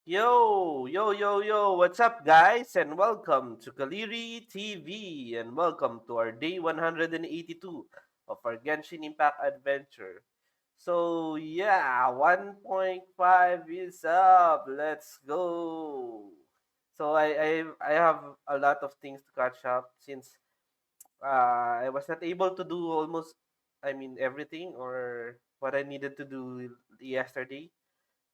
Yo, what's up, guys? And welcome to Kaliri TV, and welcome to our day 182 of our Genshin Impact adventure. So, yeah, 1.5 is up. Let's go. So, I have a lot of things to catch up since I was not able to do everything or what I needed to do yesterday.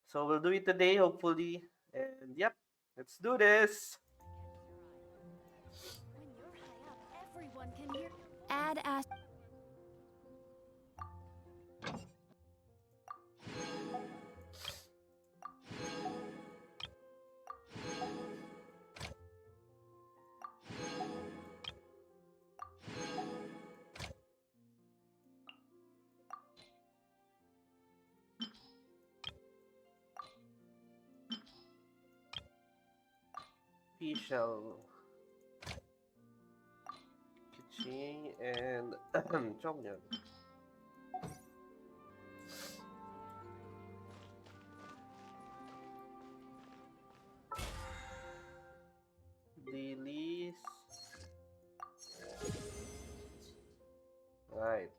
So we'll do it today, hopefully. And yep, let's do this. Add as Official Kiching and Chongyan. Lily's. Right.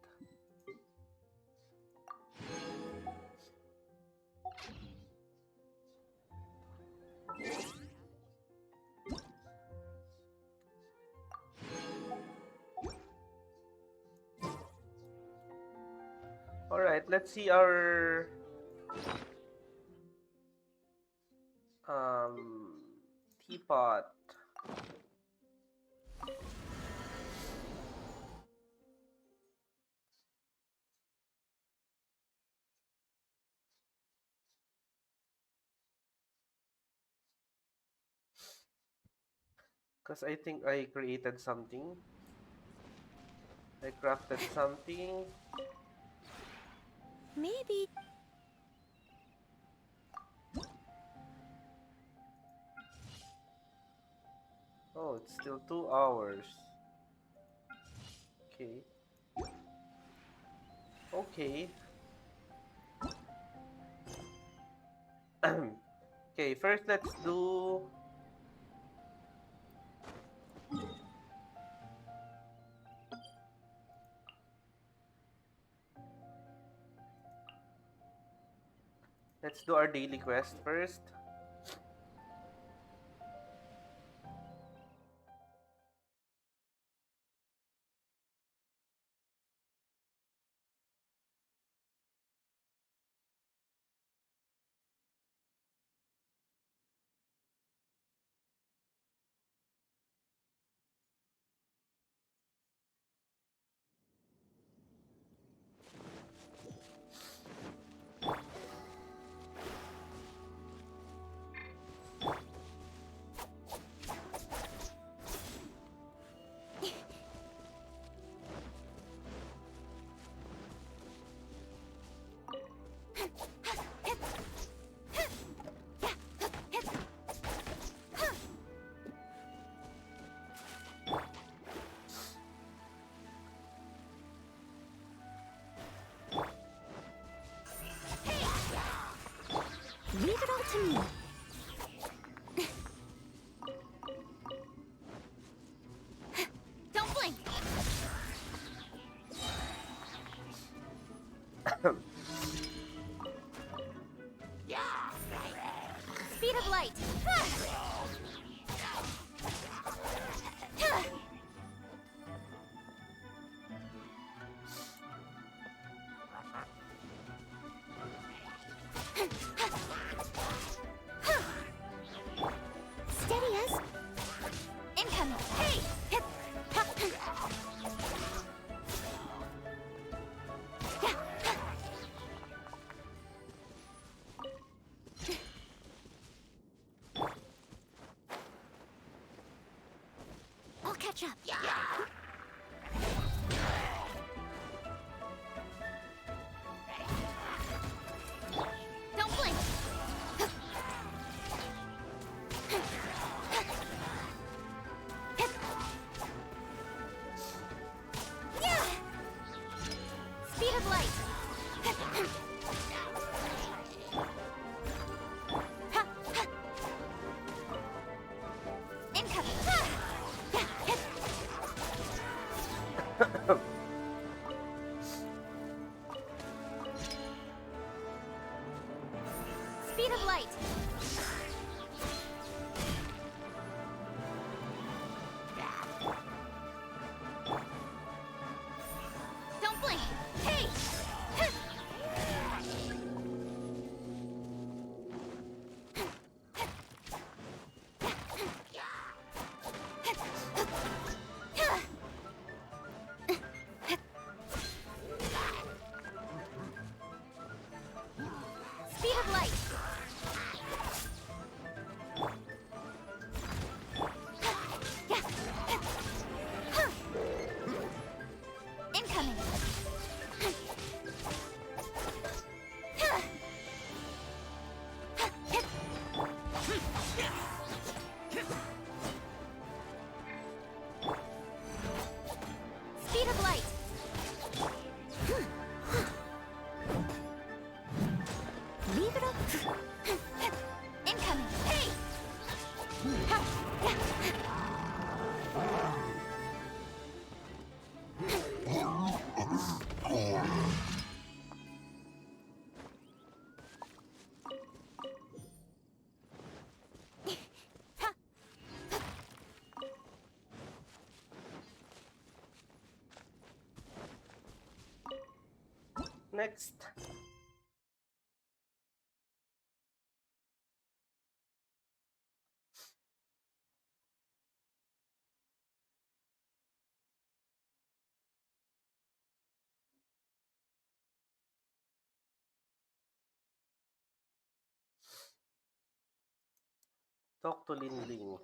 Alright, let's see our um teapot. Because I think I created something. I crafted something. maybe Oh, it's still 2 hours. Okay. Okay. Okay, first let's do our daily quest first. leave it all to me. Don't blink. Speed of light. Steady as incoming. Hey! Hip. I'll catch up. Don't blink. Yeah! Speed of light. Next. Talk to Lin Ling.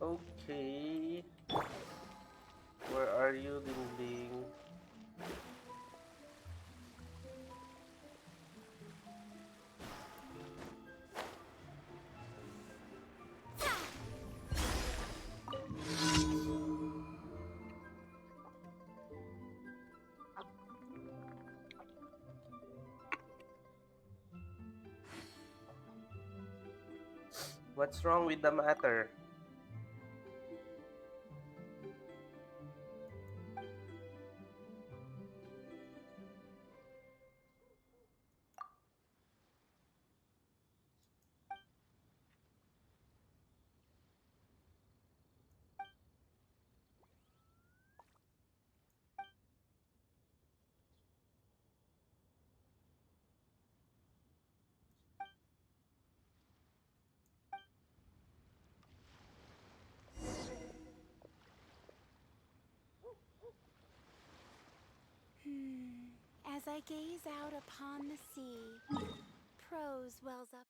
Okay. Where are you, Ling Ling? What's wrong with the matter? As I gaze out upon the sea, prose wells up.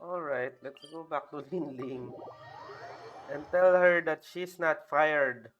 Alright, let's go back to Lin Ling and tell her that she's not fired.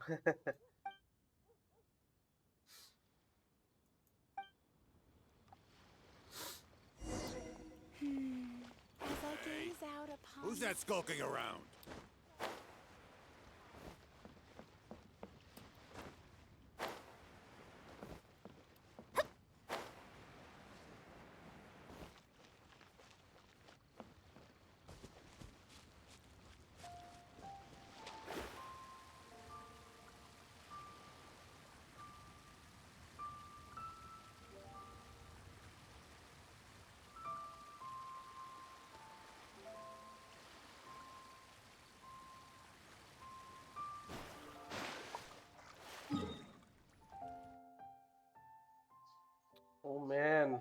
As I Hey, gaze out upon who's the that skulking around? Oh man.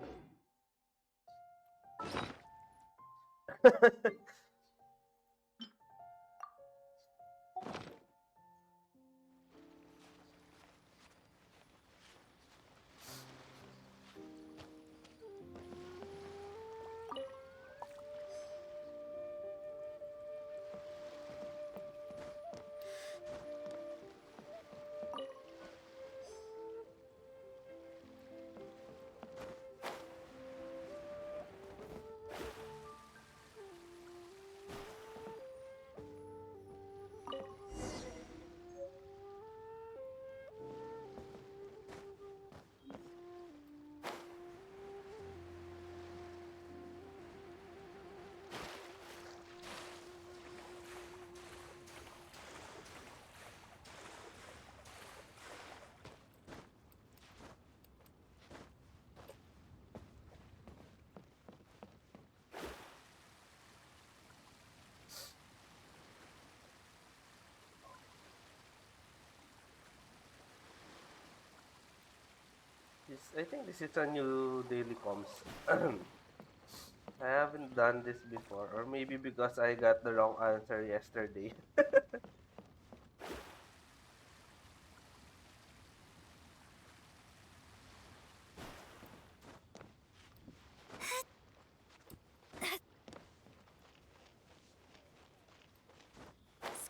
I think this is a new daily comms. I haven't done this before, or maybe because I got the wrong answer yesterday.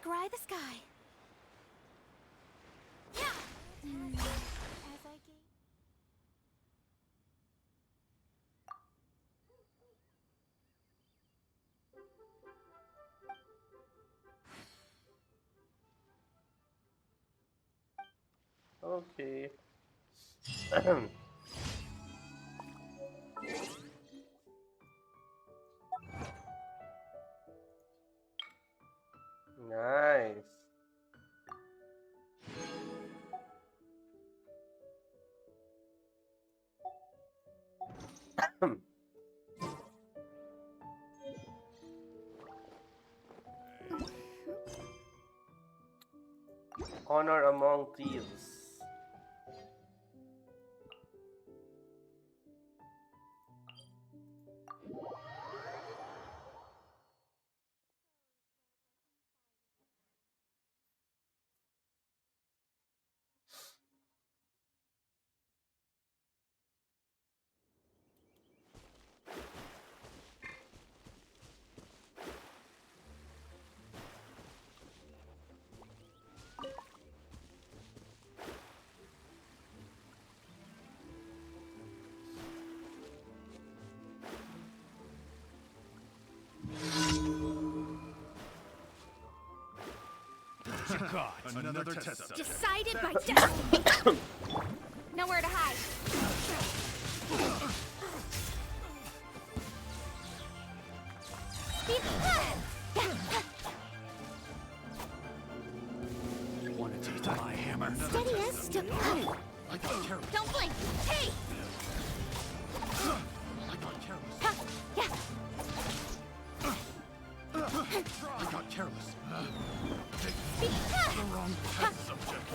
scry the sky. As I gaze. Okay. Nice. Honor among thieves. God, another test subject. Decided by destiny. Nowhere to hide. Want to taste my hammer? Steady as step. I got careless. Don't blink. Hey! I got careless. Ha! Yeah. I got careless. The wrong test subject.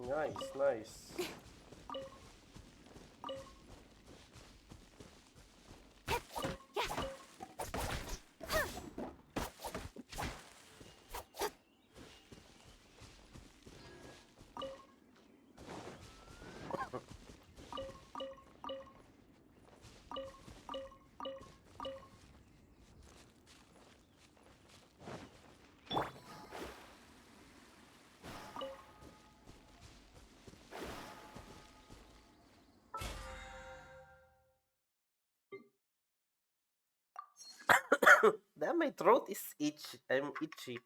Nice, nice. Damn, my throat is itchy. I'm itchy.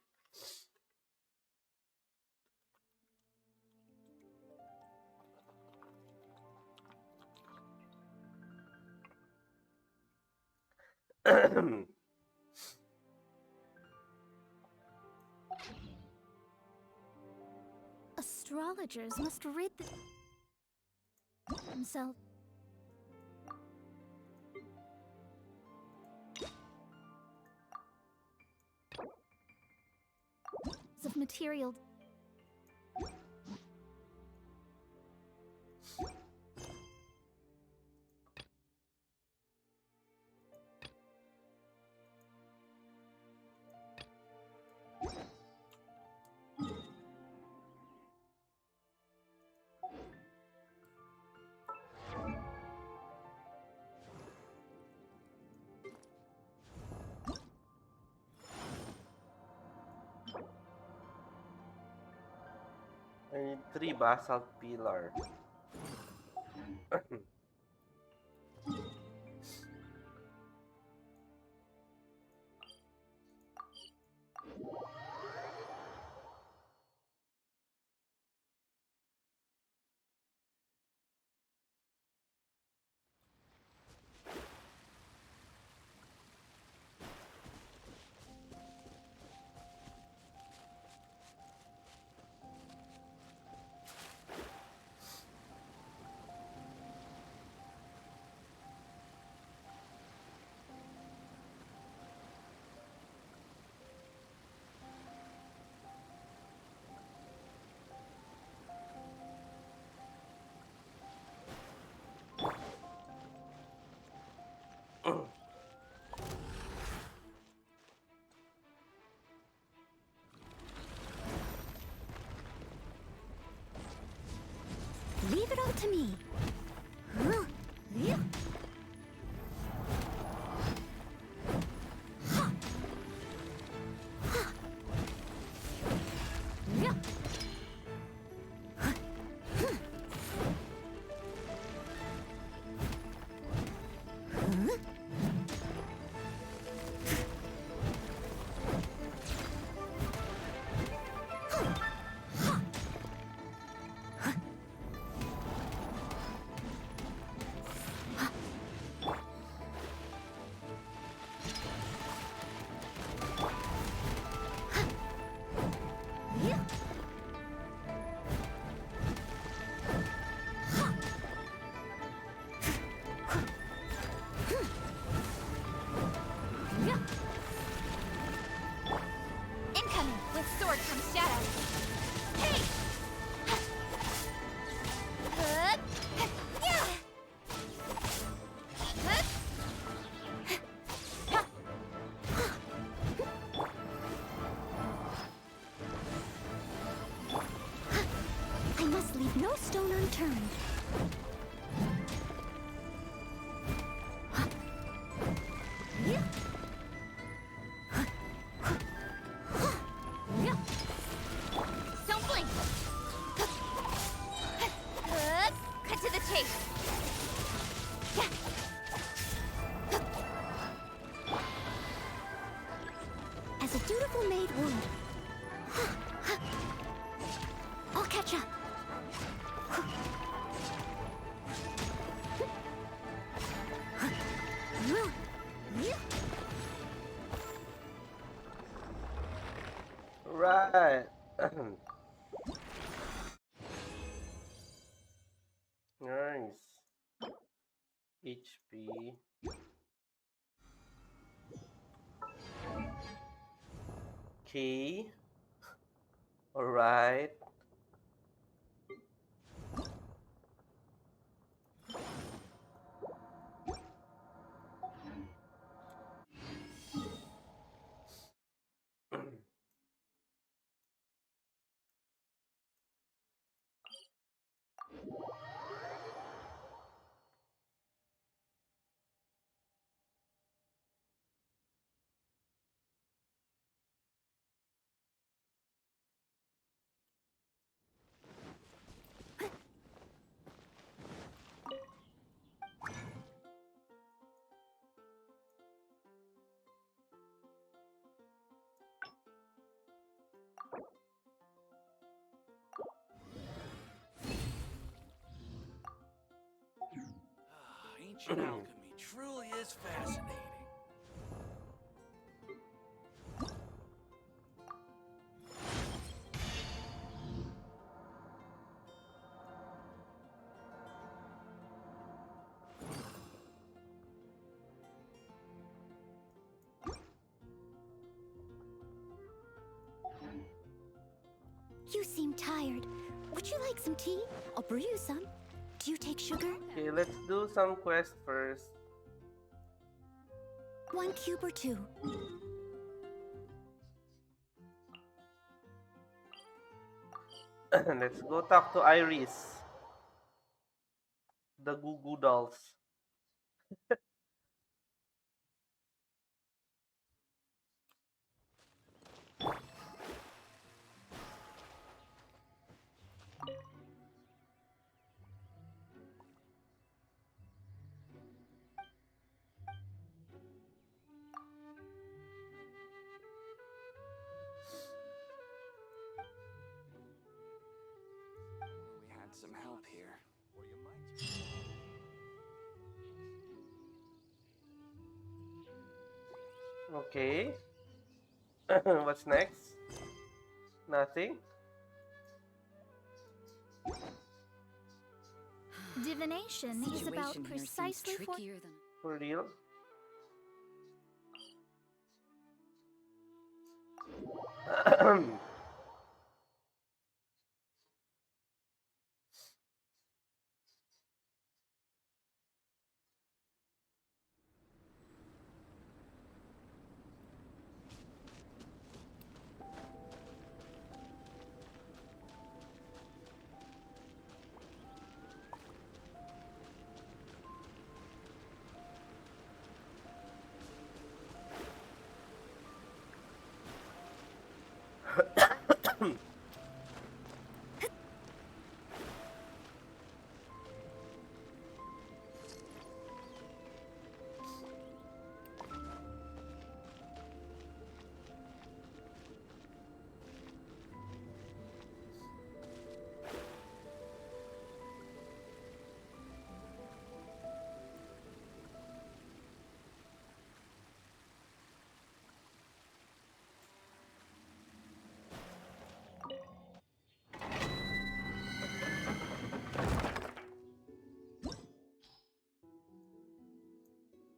Astrologers must rid themselves of material. I need three basalt pillar. Leave it all to me. Huh? Yeah. Ha. Ha. Yeah. Huh? Yeah. Yeah. Incoming! With sword comes shadow. Hey! Hup! Yeah! Hup! Ha! I must leave no stone unturned. Yeah. Yeah. Don't blink! Hup! Cut to the chase! Yeah. As a dutiful maid would. I'll catch up. Yeah. Right. Nice. HP. Key. Alright. Ancient alchemy truly is fascinating. You seem tired. Would you like some tea? I'll brew you some. Do you take sugar? Okay, let's do some quest first. 1 cube or 2? Let's go talk to Iris, the Goo Goo Dolls. We had some help here. Or you might. Okay. What's next? Nothing? Divination is about precisely for... trickier than. For real?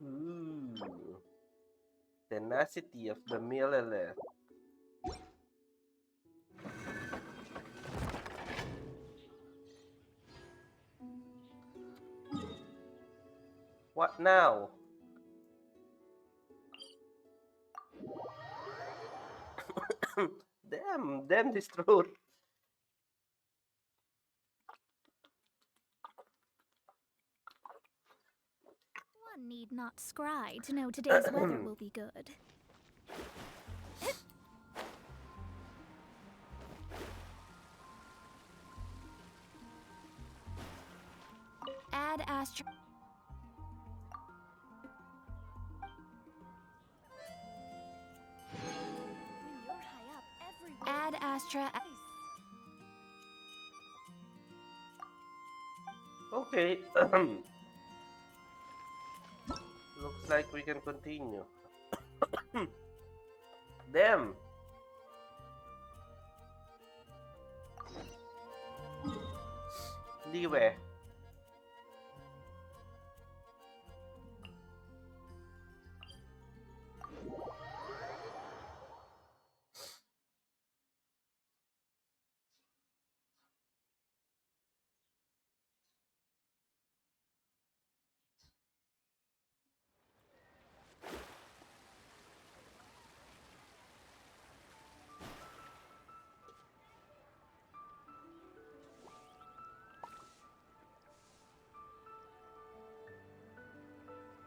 Ooh. Tenacity of the Millelith. What now? Damn this throat. One need not scry to know today's weather will be good. Add Astra... Add Astra... Okay. Looks like we can continue. Damn. Liwe.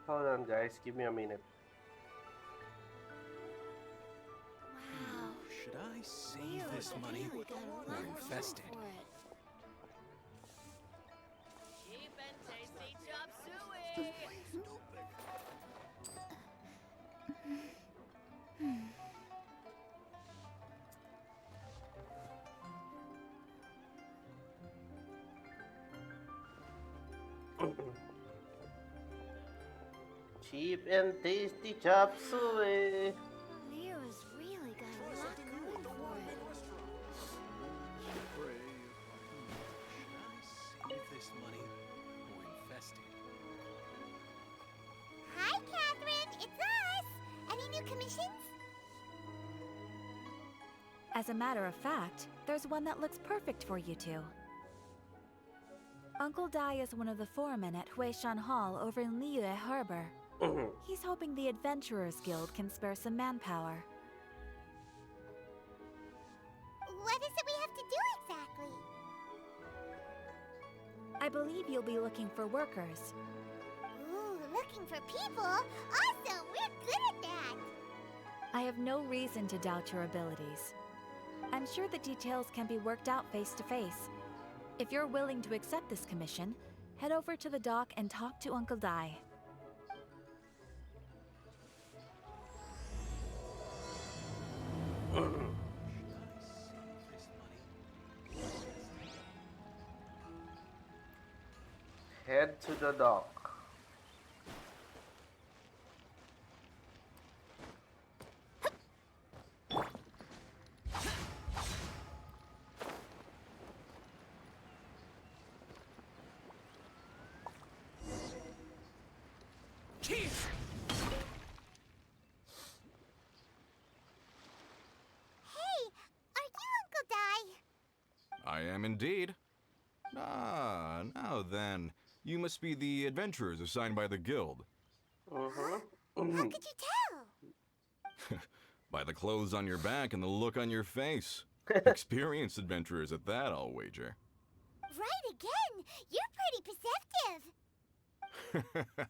Hold on, guys. Give me a minute. Wow. Should I save this money or invest it? Cheap and tasty chop suey. Cheap and tasty chop suey. Lyra's really got a lot going for it. Save this money or invest it. Hi, Catherine. It's us. Any new commissions? As a matter of fact, there's one that looks perfect for you two. Uncle Dai is one of the foremen at Huishan Hall over in Liyue Harbor. He's hoping the Adventurers Guild can spare some manpower. What is it we have to do exactly? I believe you'll be looking for workers. Ooh, looking for people? Awesome! We're good at that! I have no reason to doubt your abilities. I'm sure the details can be worked out face to face. If you're willing to accept this commission, head over to the dock and talk to Uncle Dai. Head to the dock. Hey, are you Uncle Dai? I am indeed. Ah, now then. You must be the adventurers assigned by the guild. How could you tell? By the clothes on your back and the look on your face. Experienced adventurers at that, I'll wager. Right again! You're pretty perceptive!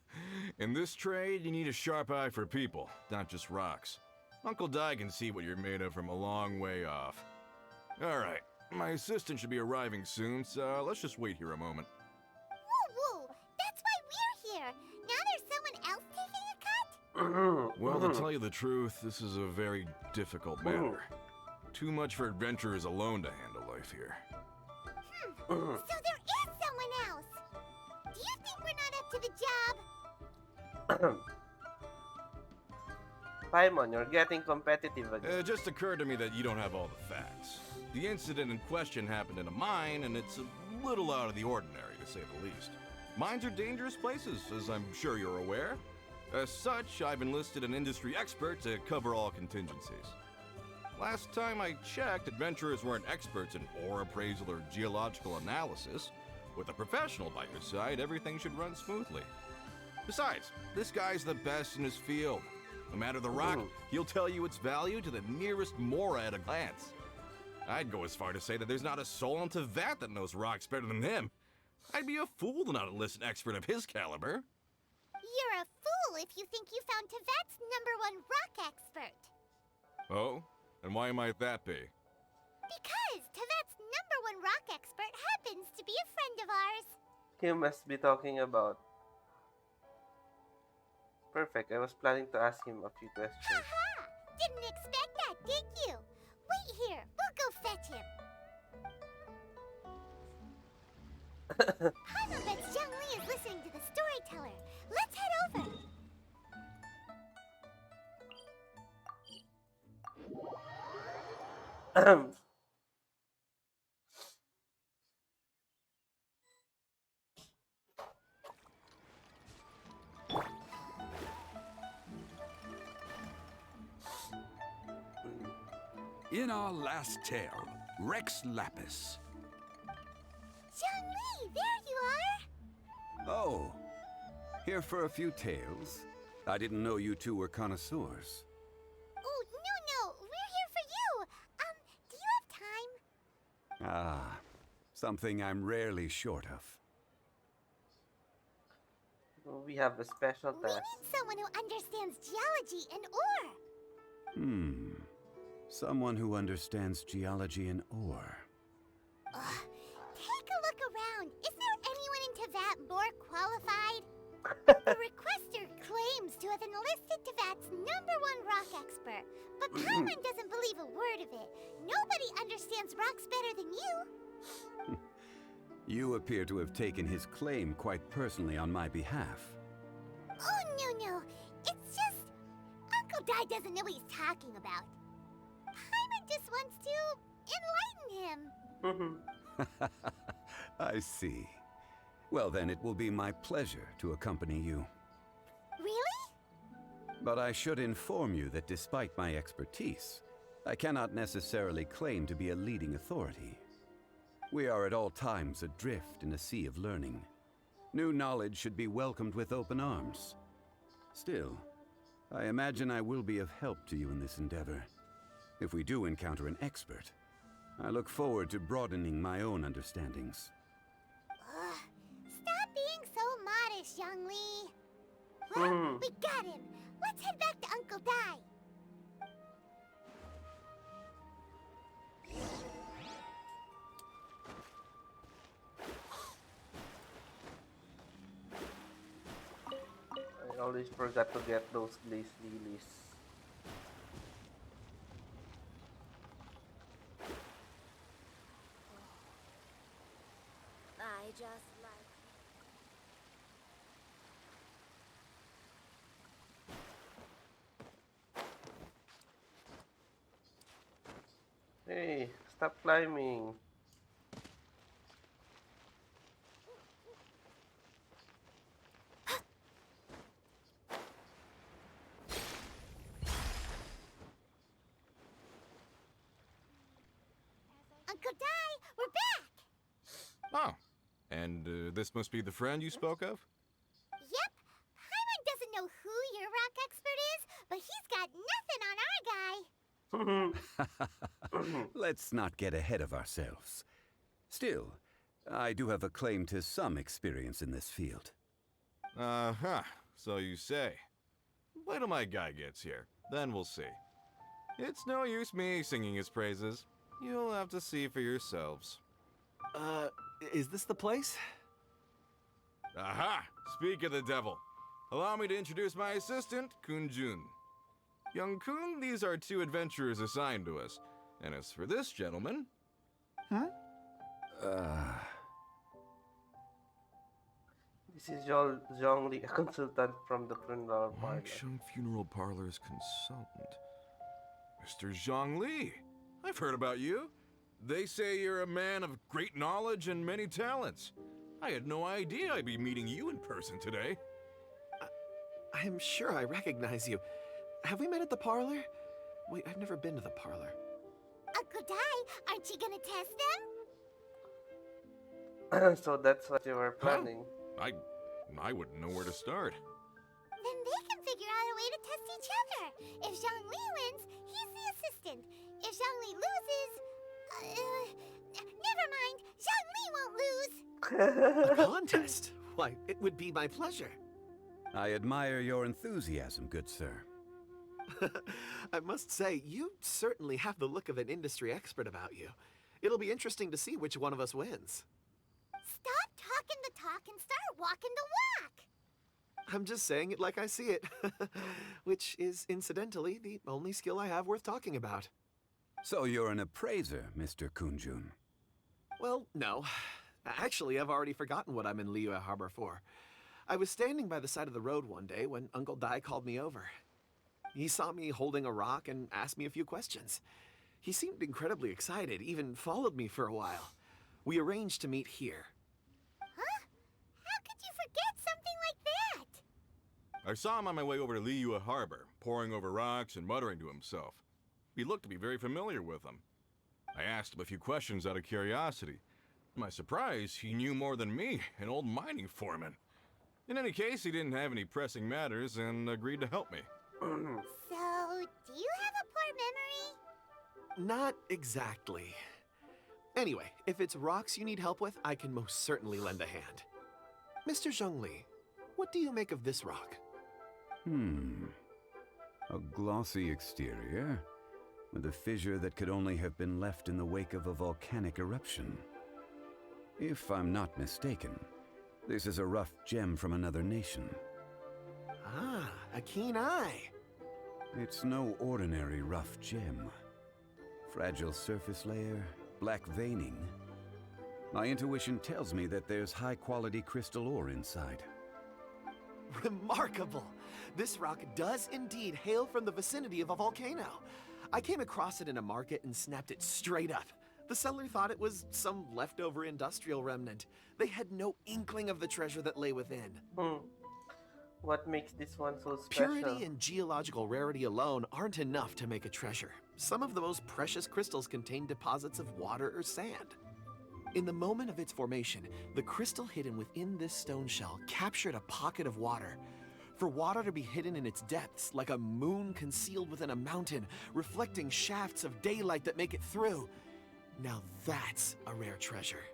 In this trade, you need a sharp eye for people, not just rocks. Uncle Dai can see what you're made of from a long way off. Alright, my assistant should be arriving soon, so let's just wait here a moment. Woo woo! That's why we're here! Now there's someone else taking a cut? Well, to tell you the truth, this is a very difficult matter. Too much for adventurers alone to handle life here. So there is someone else! Do you think we're not up to the job? Paimon, you're getting competitive again. It just occurred to me that you don't have all the facts. The incident in question happened in a mine, and it's a little out of the ordinary, to say the least. Mines are dangerous places, as I'm sure you're aware. As such, I've enlisted an industry expert to cover all contingencies. Last time I checked, adventurers weren't experts in ore appraisal or geological analysis. With a professional by your side, everything should run smoothly. Besides, this guy's the best in his field. No matter the rock, he'll tell you its value to the nearest mora at a glance. I'd go as far to say that there's not a soul in Tevat that knows rocks better than him. I'd be a fool to not enlist an expert of his caliber. You're a fool if you think you found Tevat's #1 rock expert. Oh? And why might that be? Because Tevat's #1 rock expert happens to be a friend of ours. You must be talking about. Perfect. I was planning to ask him a few questions. Haha! Didn't expect that, did you? Wait here. We'll go fetch him. Paimon bets Zhang Li is listening to the storyteller. Let's head over. In our last tale, Rex Lapis. Zhang Li, there you are. Oh, here for a few tales? I didn't know you two were connoisseurs. Oh, no, we're here for you. Do you have time? Ah, something I'm rarely short of. We have a special We task. need someone who understands geology and ore. Someone who understands geology and ore. Ugh. Take a look around. Is there anyone in Tevat more qualified? The requester claims to have enlisted Tevat's #1 rock expert, but Paimon doesn't believe a word of it. Nobody understands rocks better than you. You appear to have taken his claim quite personally on my behalf. Oh, no. It's just Uncle Dai doesn't know what he's talking about. Paimon just wants to enlighten him. I see. Well, then it will be my pleasure to accompany you. Really? But I should inform you that despite my expertise, I cannot necessarily claim to be a leading authority. We are at all times adrift in a sea of learning. New knowledge should be welcomed with open arms. Still, I imagine I will be of help to you in this endeavor. If we do encounter an expert, I look forward to broadening my own understandings. Stop being so modest, Young Lee. Well, we got him. Let's head back to Uncle Dai. I always forgot to get those glaze lilies. I just like. Hey, stop climbing. Uncle Dai, we're back! Oh, and this must be the friend you spoke of? Yep. Paimon doesn't know who your rock expert is, but he's got nothing on our guy. Let's not get ahead of ourselves. Still, I do have a claim to some experience in this field. Uh-huh, so you say. Wait till my guy gets here, then we'll see. It's no use me singing his praises. You'll have to see for yourselves. Is this the place? Aha! Speak of the devil. Allow me to introduce my assistant, Kun-jun. Young Kun, these are two adventurers assigned to us. And as for this gentleman... This is Zhongli, a consultant from the funeral parlor. Wangsheng Funeral Parlor's consultant. Mr. Zhongli, I've heard about you. They say you're a man of great knowledge and many talents. I had no idea I'd be meeting you in person today. I'm sure I recognize you. Have we met at the parlor? Wait, I've never been to the parlor. Uncle Dai, aren't you gonna test them? So that's what you were planning. I wouldn't know where to start. Then they can figure out a way to test each other. If Zhongli wins, he's the assistant. If Zhongli loses... never mind. Zhongli won't lose. A contest? Why, it would be my pleasure. I admire your enthusiasm, good sir. I must say, you certainly have the look of an industry expert about you. It'll be interesting to see which one of us wins. Stop talking the talk and start walking the walk. I'm just saying it like I see it. Which is, incidentally, the only skill I have worth talking about. So you're an appraiser, Mr. Kun-jun. Well, no. Actually, I've already forgotten what I'm in Liyue Harbor for. I was standing by the side of the road one day when Uncle Dai called me over. He saw me holding a rock and asked me a few questions. He seemed incredibly excited, even followed me for a while. We arranged to meet here. Huh? How could you forget something like that? I saw him on my way over to Liyue Harbor, poring over rocks and muttering to himself. He looked to be very familiar with them. I asked him a few questions out of curiosity. To my surprise, he knew more than me, an old mining foreman. In any case, he didn't have any pressing matters and agreed to help me. So, do you have a poor memory? Not exactly. Anyway, if it's rocks you need help with, I can most certainly lend a hand. Mr. Zhongli, what do you make of this rock? A glossy exterior, with a fissure that could only have been left in the wake of a volcanic eruption. If I'm not mistaken, this is a rough gem from another nation. Ah, a keen eye. It's no ordinary rough gem. Fragile surface layer, black veining. My intuition tells me that there's high-quality crystal ore inside. Remarkable! This rock does indeed hail from the vicinity of a volcano. I came across it in a market and snapped it straight up. The seller thought it was some leftover industrial remnant. They had no inkling of the treasure that lay within. Hmm. What makes this one so special? Purity and geological rarity alone aren't enough to make a treasure. Some of the most precious crystals contain deposits of water or sand. In the moment of its formation, the crystal hidden within this stone shell captured a pocket of water. For water to be hidden in its depths, like a moon concealed within a mountain, reflecting shafts of daylight that make it through. Now that's a rare treasure.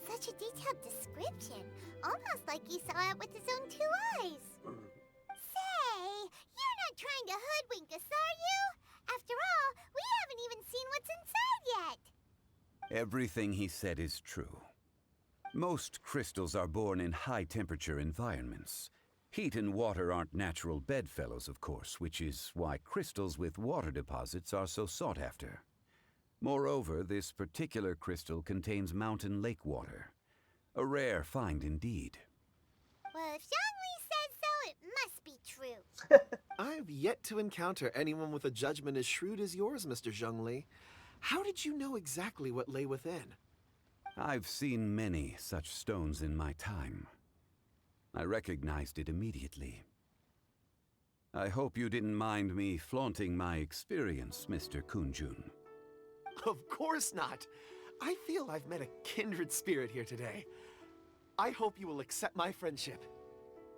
Such a detailed description, almost like he saw it with his own 2 eyes. Say, you're not trying to hoodwink us, are you? After all, we haven't even seen what's inside yet. Everything he said is true. Most crystals are born in high-temperature environments. Heat and water aren't natural bedfellows, of course, which is why crystals with water deposits are so sought after. Moreover, this particular crystal contains mountain lake water. A rare find indeed. Well, if Zhongli says so, it must be true. I've yet to encounter anyone with a judgment as shrewd as yours, Mr. Zhongli. How did you know exactly what lay within? I've seen many such stones in my time. I recognized it immediately. I hope you didn't mind me flaunting my experience, Mr. Kunjun. Of course not. I feel I've met a kindred spirit here today. I hope you will accept my friendship.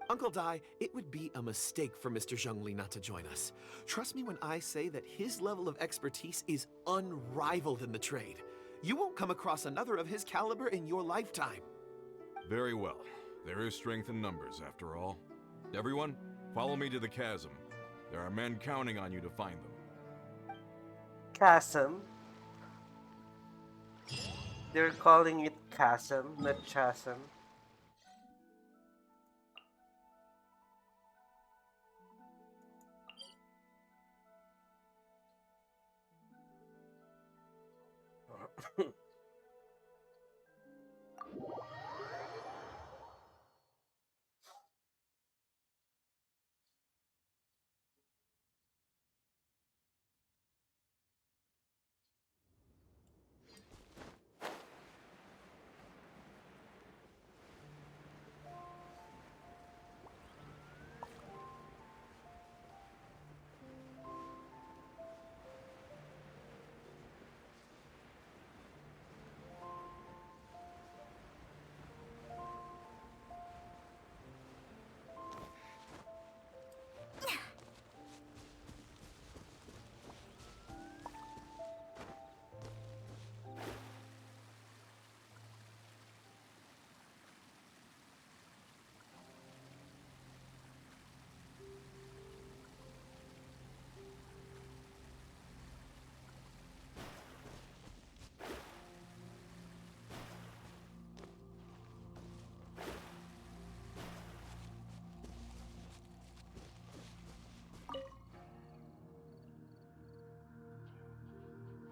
Uncle Dai, it would be a mistake for Mr. Zhongli not to join us. Trust me when I say that his level of expertise is unrivaled in the trade. You won't come across another of his caliber in your lifetime. Very well. There is strength in numbers, after all. Everyone, follow me to the chasm. There are men counting on you to find them. Chasm. They're calling it chasm, not chasm.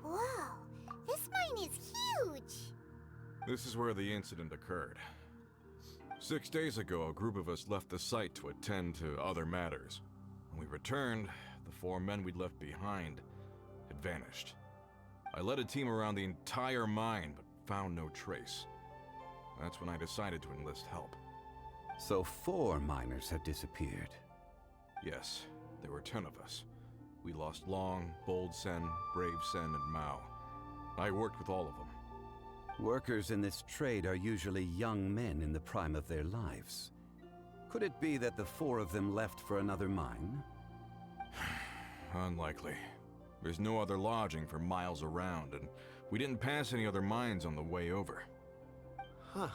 Whoa, this mine is huge. This is where the incident occurred. 6 days ago, a group of us left the site to attend to other matters. When we returned, the 4 men we'd left behind had vanished. I led a team around the entire mine, but found no trace. That's when I decided to enlist help. So 4 miners have disappeared. Yes, there were 10 of us. We lost Long, Bold Sen, Brave Sen, and Mao. I worked with all of them. Workers in this trade are usually young men in the prime of their lives. Could it be that the 4 of them left for another mine? Unlikely. There's no other lodging for miles around, and we didn't pass any other mines on the way over. Huh.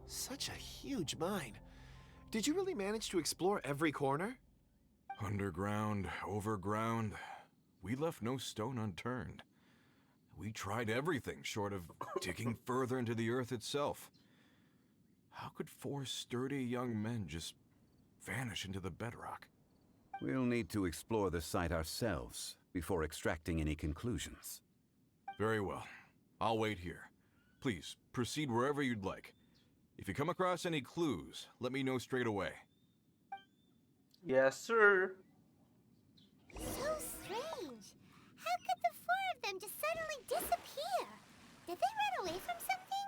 Such a huge mine. Did you really manage to explore every corner? Underground, overground, we left no stone unturned. We tried everything short of digging further into the earth itself. How could 4 sturdy young men just vanish into the bedrock? We'll need to explore the site ourselves before extracting any conclusions. Very well. I'll wait here. Please, proceed wherever you'd like. If you come across any clues, let me know straight away. Yes, sir. So strange. How could the four of them just suddenly disappear? Did they run away from something?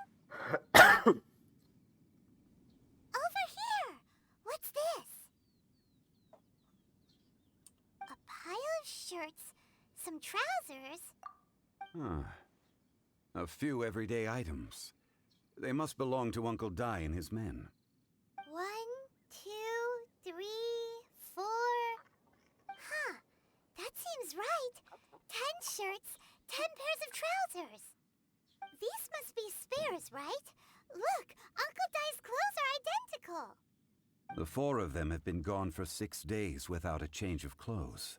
Over here! What's this? A pile of shirts, some trousers. Huh. A few everyday items. They must belong to Uncle Dai and his men. 1, 2, 3, 4. Huh, that seems right. 10 shirts, 10 pairs of trousers. These must be spares, right? Look, Uncle Dai's clothes are identical. The four of them have been gone for 6 days without a change of clothes.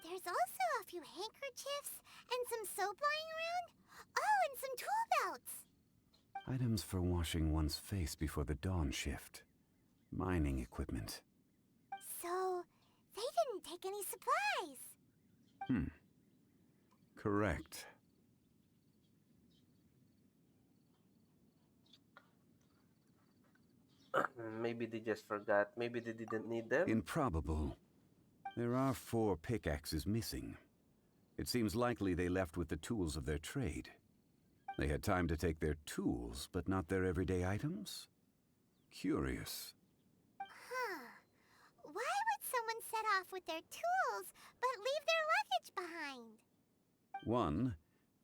There's also a few handkerchiefs and some soap lying around. Oh, and some tool belts. Items for washing one's face before the dawn shift. Mining equipment. So, they didn't take any supplies. Correct. Maybe they just forgot. Maybe they didn't need them. Improbable. There are 4 pickaxes missing. It seems likely they left with the tools of their trade. They had time to take their tools, but not their everyday items? Curious. Huh. Why would someone set off with their tools but leave their luggage behind? 1,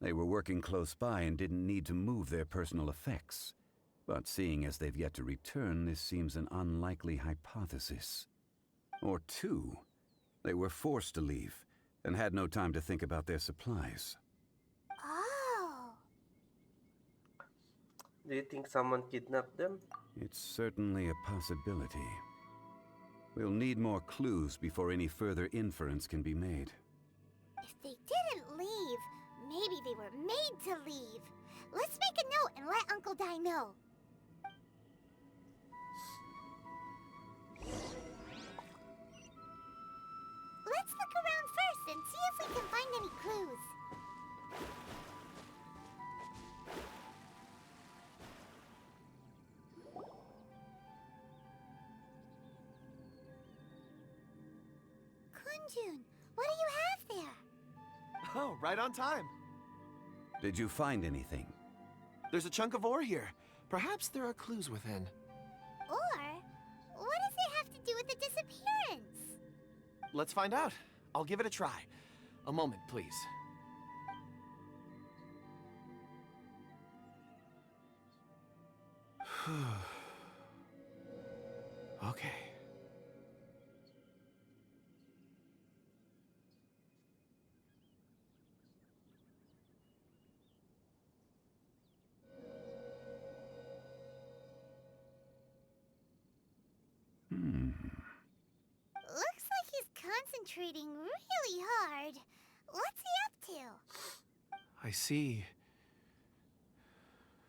they were working close by and didn't need to move their personal effects. But seeing as they've yet to return, this seems an unlikely hypothesis. Or 2, they were forced to leave and had no time to think about their supplies. Oh. Do you think someone kidnapped them? It's certainly a possibility. We'll need more clues before any further inference can be made. If they didn't leave, maybe they were made to leave. Let's make a note and let Uncle Dai know. Let's look around first and see if we can find any clues. Kunjun, what do you have there? Oh, right on time. Did you find anything? There's a chunk of ore here. Perhaps there are clues within. Or, what does it have to do with the disappearance? Let's find out. I'll give it a try. A moment, please. Okay. Looks like he's concentrating really hard. What's he up to? I see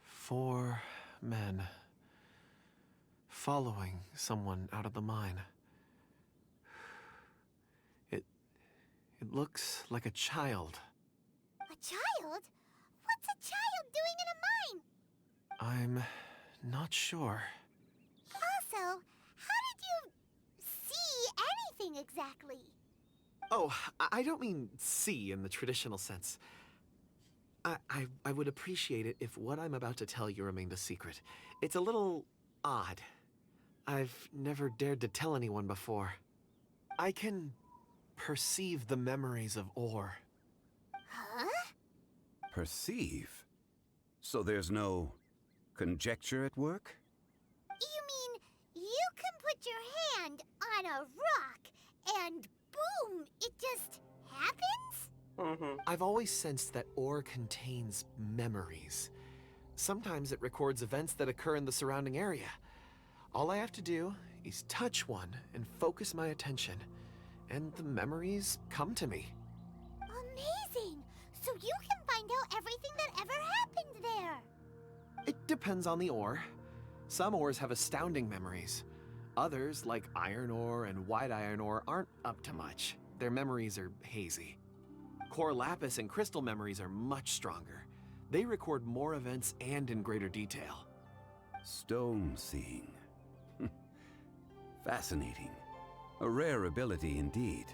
4 men following someone out of the mine. It looks like a child. A child? What's a child doing in a mine? I'm not sure. Also, how did you see anything exactly? Oh, I don't mean see in the traditional sense. I would appreciate it if what I'm about to tell you remained a secret. It's a little odd. I've never dared to tell anyone before. I can perceive the memories of ore. Huh? Perceive? So there's no conjecture at work? You mean you can put your hand on a rock and boom, it just happens? Mm-hmm. I've always sensed that ore contains memories. Sometimes it records events that occur in the surrounding area. All I have to do is touch one and focus my attention, and the memories come to me. Amazing! So you can find out everything that ever happened there. It depends on the ore. Some ores have astounding memories. Others, like iron ore and white iron ore, aren't up to much. Their memories are hazy. Core lapis and crystal memories are much stronger. They record more events and in greater detail. Stone seeing. Fascinating. A rare ability indeed.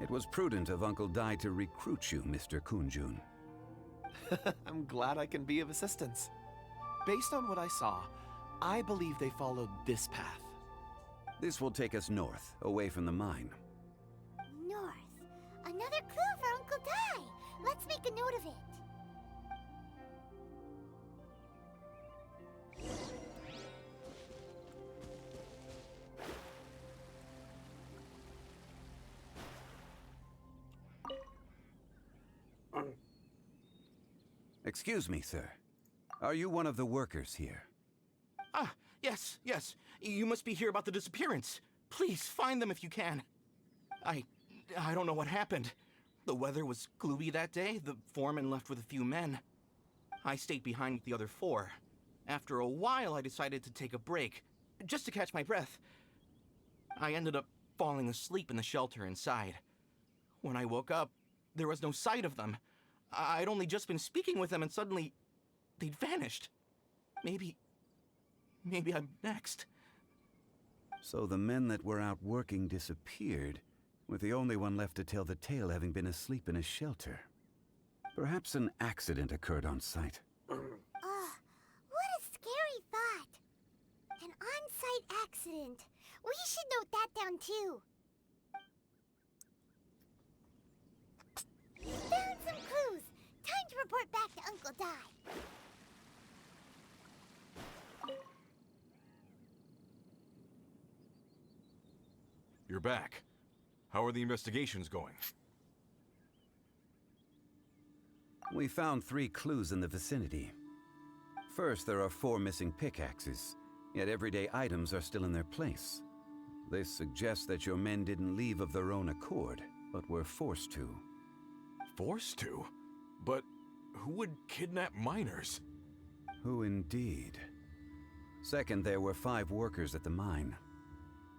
It was prudent of Uncle Dai to recruit you, Mr. Kunjun. I'm glad I can be of assistance. Based on what I saw, I believe they followed this path. This will take us north, away from the mine. North. Another clue for Uncle Dai. Let's make a note of it. Excuse me, sir. Are you one of the workers here? Ah, yes. You must be here about the disappearance. Please, find them if you can. I don't know what happened. The weather was gloomy that day. The foreman left with a few men. I stayed behind with the other 4. After a while, I decided to take a break, just to catch my breath. I ended up falling asleep in the shelter inside. When I woke up, there was no sight of them. I'd only just been speaking with them and suddenly, they'd vanished. Maybe I'm next. So the men that were out working disappeared, with the only one left to tell the tale having been asleep in a shelter. Perhaps an accident occurred on site. Ugh, what a scary thought. An on-site accident. We should note that down too. Found some clues. Time to report back to Uncle Dai. You're back. How are the investigations going? We found 3 clues in the vicinity. First, there are 4 missing pickaxes, yet everyday items are still in their place. This suggests that your men didn't leave of their own accord, but were forced to. Forced to? But who would kidnap miners? Who indeed? Second, there were 5 workers at the mine.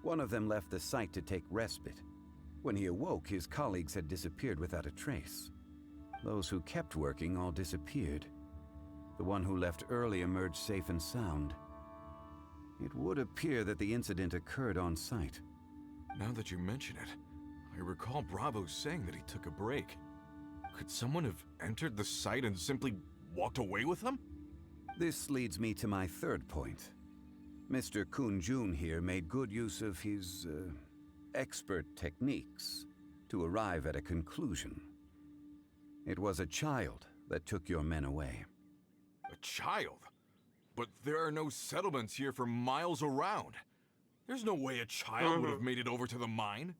One of them left the site to take respite. When he awoke, his colleagues had disappeared without a trace. Those who kept working all disappeared. The one who left early emerged safe and sound. It would appear that the incident occurred on site. Now that you mention it, I recall Bravo saying that he took a break. Could someone have entered the site and simply walked away with them? This leads me to my third point. Mr. Kunjun here made good use of his, expert techniques to arrive at a conclusion. It was a child that took your men away. A child? But there are no settlements here for miles around. There's no way a child would have made it over to the mine.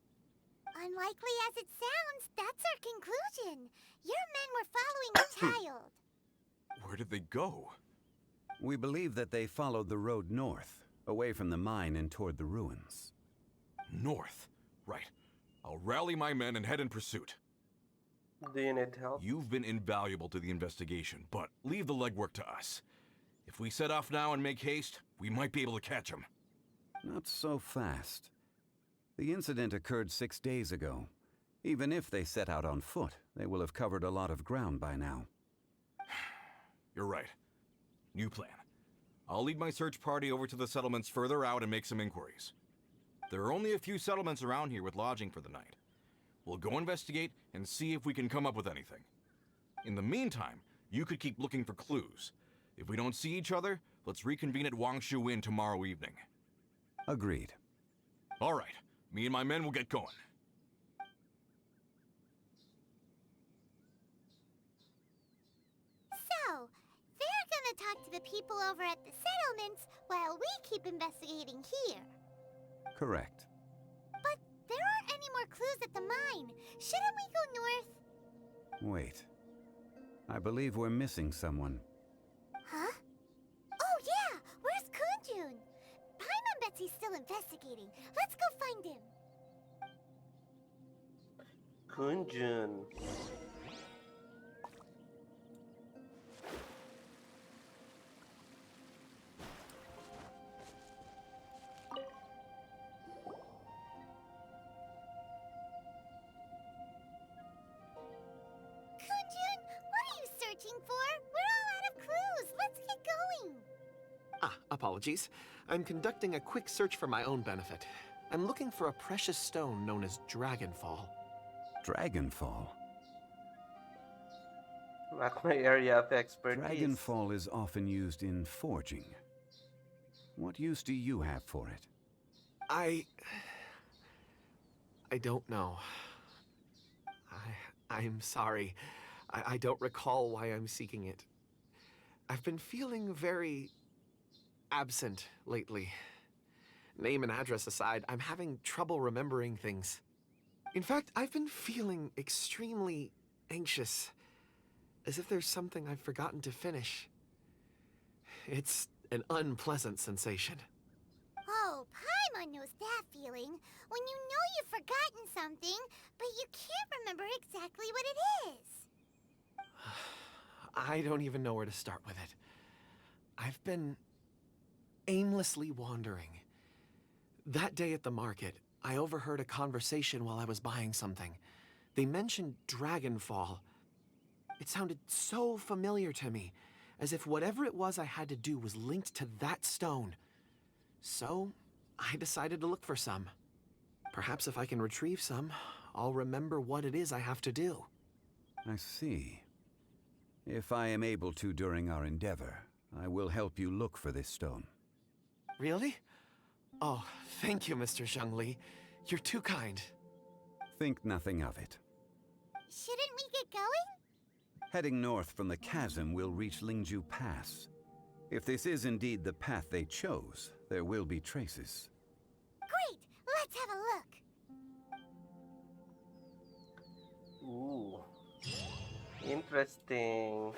Unlikely as it sounds, that's our conclusion. Your men were following a child. Where did they go? We believe that they followed the road north, away from the mine and toward the ruins. North. Right. I'll rally my men and head in pursuit. Do you need help? You've been invaluable to the investigation, but leave the legwork to us. If we set off now and make haste, we might be able to catch them. Not so fast. The incident occurred 6 days ago. Even if they set out on foot, they will have covered a lot of ground by now. You're right. New plan. I'll lead my search party over to the settlements further out and make some inquiries. There are only a few settlements around here with lodging for the night. We'll go investigate and see if we can come up with anything. In the meantime, you could keep looking for clues. If we don't see each other, let's reconvene at Wangshu Inn tomorrow evening. Agreed. All right. Me and my men will get going. So, they're gonna talk to the people over at the settlements while we keep investigating here. Correct. But there aren't any more clues at the mine. Shouldn't we go north? Wait. I believe we're missing someone. Huh? Oh yeah! Where's Kunjun? Paimon bets he's still investigating. Let's go find him. Kunjun. Kunjun, what are you searching for? We're all out of clues. Let's get going. Apologies. I'm conducting a quick search for my own benefit. I'm looking for a precious stone known as Dragonfall. Dragonfall. Not my area of expertise. Dragonfall is often used in forging. What use do you have for it? I don't know. I'm sorry. I don't recall why I'm seeking it. I've been feeling very absent lately. Name and address aside, I'm having trouble remembering things. In fact, I've been feeling extremely anxious, as if there's something I've forgotten to finish. It's an unpleasant sensation. Oh, Paimon knows that feeling. When you know you've forgotten something, but you can't remember exactly what it is. I don't even know where to start with it. I've been aimlessly wandering. That day at the market, I overheard a conversation while I was buying something. They mentioned Dragonfall. It sounded so familiar to me, as if whatever it was I had to do was linked to that stone. So, I decided to look for some. Perhaps if I can retrieve some, I'll remember what it is I have to do. I see. If I am able to during our endeavor, I will help you look for this stone. Really? Oh, thank you, Mr. Zhengli. You're too kind. Think nothing of it. Shouldn't we get going? Heading north from the chasm, we'll reach Lingju Pass. If this is indeed the path they chose, there will be traces. Great! Let's have a look. Ooh. Interesting.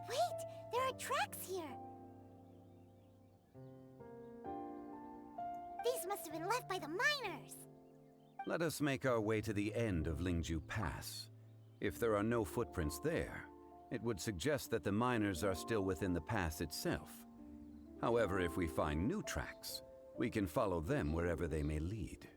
Wait, there are tracks here. These must have been left by the miners. Let us make our way to the end of Lingju Pass. If there are no footprints there, it would suggest that the miners are still within the pass itself. However, if we find new tracks, we can follow them wherever they may lead.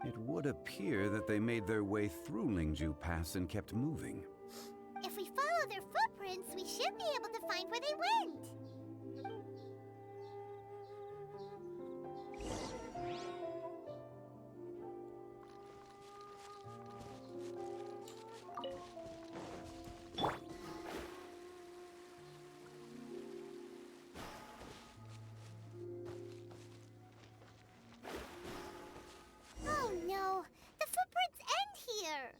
It would appear that they made their way through Lingju Pass and kept moving. If we follow their footprints, we should be able to find where they went. Oh no, the footprints end here.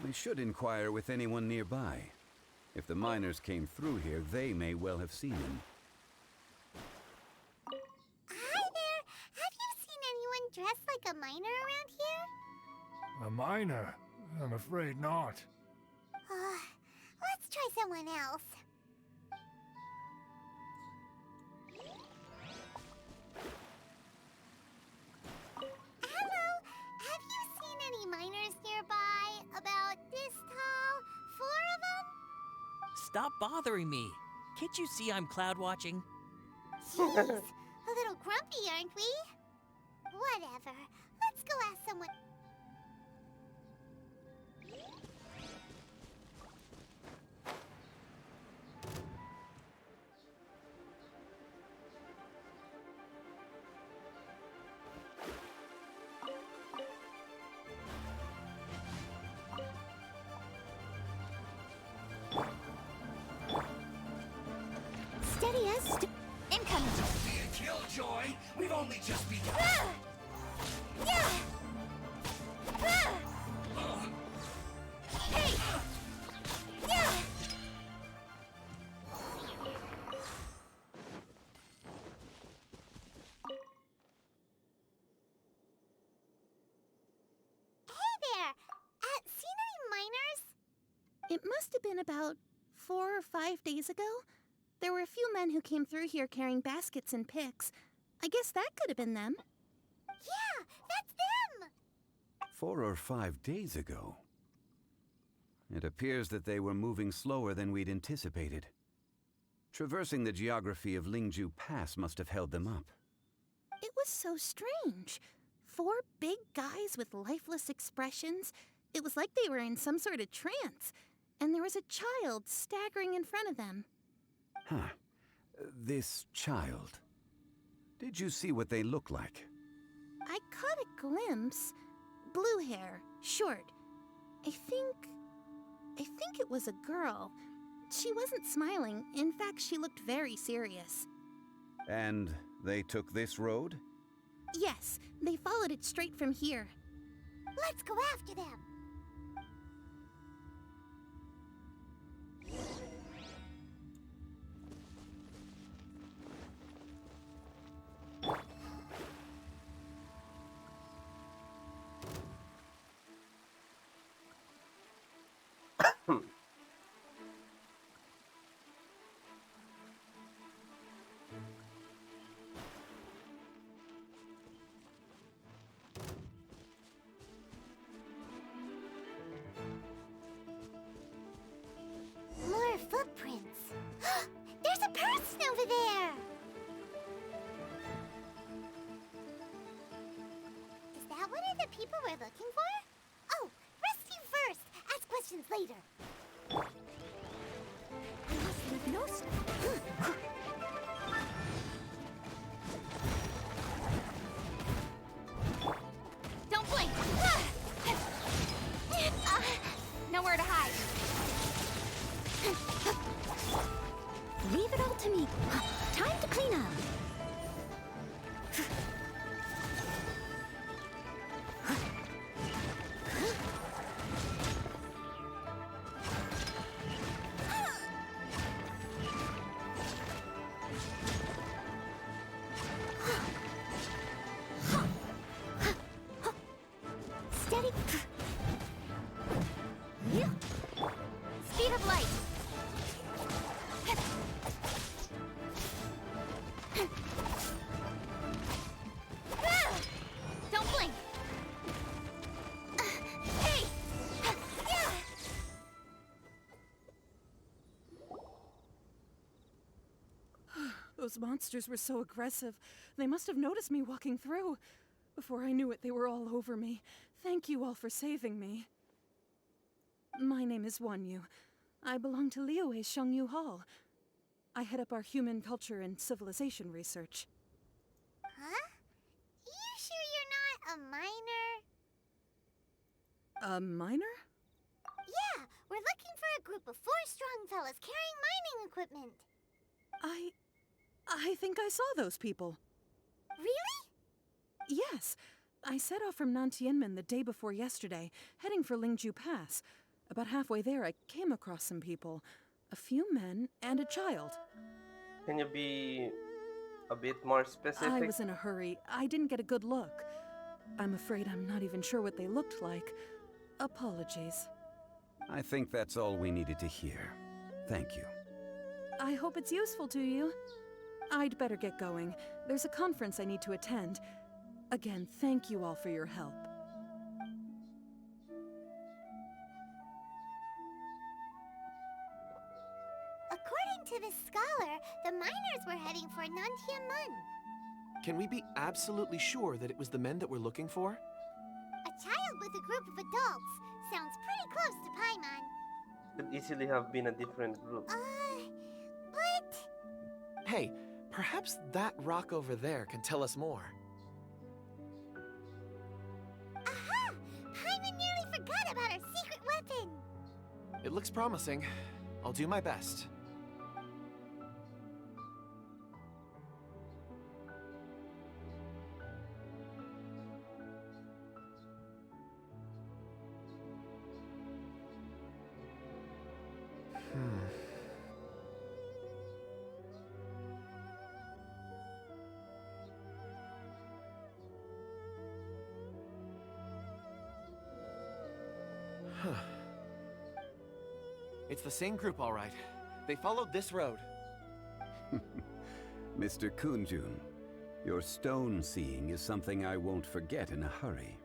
We should inquire with anyone nearby. If the miners came through here, they may well have seen him. Hi there, have you seen anyone dressed like a miner around here? A miner? I'm afraid not. Let's try someone else. Hello, have you seen any miners nearby? About this tall? 4 of them? Stop bothering me. Can't you see I'm cloud watching? Jeez, a little grumpy, aren't we? Whatever, let's go ask someone. Steady as incoming. Be a killjoy. We've only just begun. Yeah! Hey! Yeah! Hey there! Seen any miners? It must have been about 4 or 5 days ago. There were a few men who came through here carrying baskets and picks. I guess that could have been them. Yeah, that's them! 4 or 5 days ago. It appears that they were moving slower than we'd anticipated. Traversing the geography of Lingju Pass must have held them up. It was so strange. 4 big guys with lifeless expressions. It was like they were in some sort of trance. And there was a child staggering in front of them. Huh. This child. Did you see what they look like? I caught a glimpse. Blue hair, short. I think it was a girl. She wasn't smiling. In fact, she looked very serious. And they took this road? Yes, they followed it straight from here. Let's go after them! More footprints. There's a person over there! Is that one of the people we're looking for? Oh, rescue first! Ask questions later. I must leave no Don't blink! Nowhere to hide. Leave it all to me. Time to clean up. Steady. Speed of light. Don't blink. Hey! Yeah! Those monsters were so aggressive. They must have noticed me walking through. Before I knew it, they were all over me. Thank you all for saving me. My name is Wanyu. I belong to Liyue's Shangyu Hall. I head up our human culture and civilization research. Huh? You sure you're not a minor? A minor? Yeah, we're looking for a group of 4 strong fellas carrying mining equipment. I think I saw those people. Really? Yes. I set off from Nantianmen the day before yesterday, heading for Lingju Pass. About halfway there, I came across some people. A few men and a child. Can you be a bit more specific? I was in a hurry. I didn't get a good look. I'm afraid I'm not even sure what they looked like. Apologies. I think that's all we needed to hear. Thank you. I hope it's useful to you. I'd better get going. There's a conference I need to attend. Again, thank you all for your help. According to this scholar, the miners were heading for Nantianmen. Can we be absolutely sure that it was the men that we're looking for? A child with a group of adults. Sounds pretty close to Paimon. Could easily have been a different group. But... Hey, perhaps that rock over there can tell us more. Aha! Paimon nearly forgot about our secret weapon! It looks promising. I'll do my best. It's the same group, all right. They followed this road. Mr. Kunjun, your stone seeing is something I won't forget in a hurry.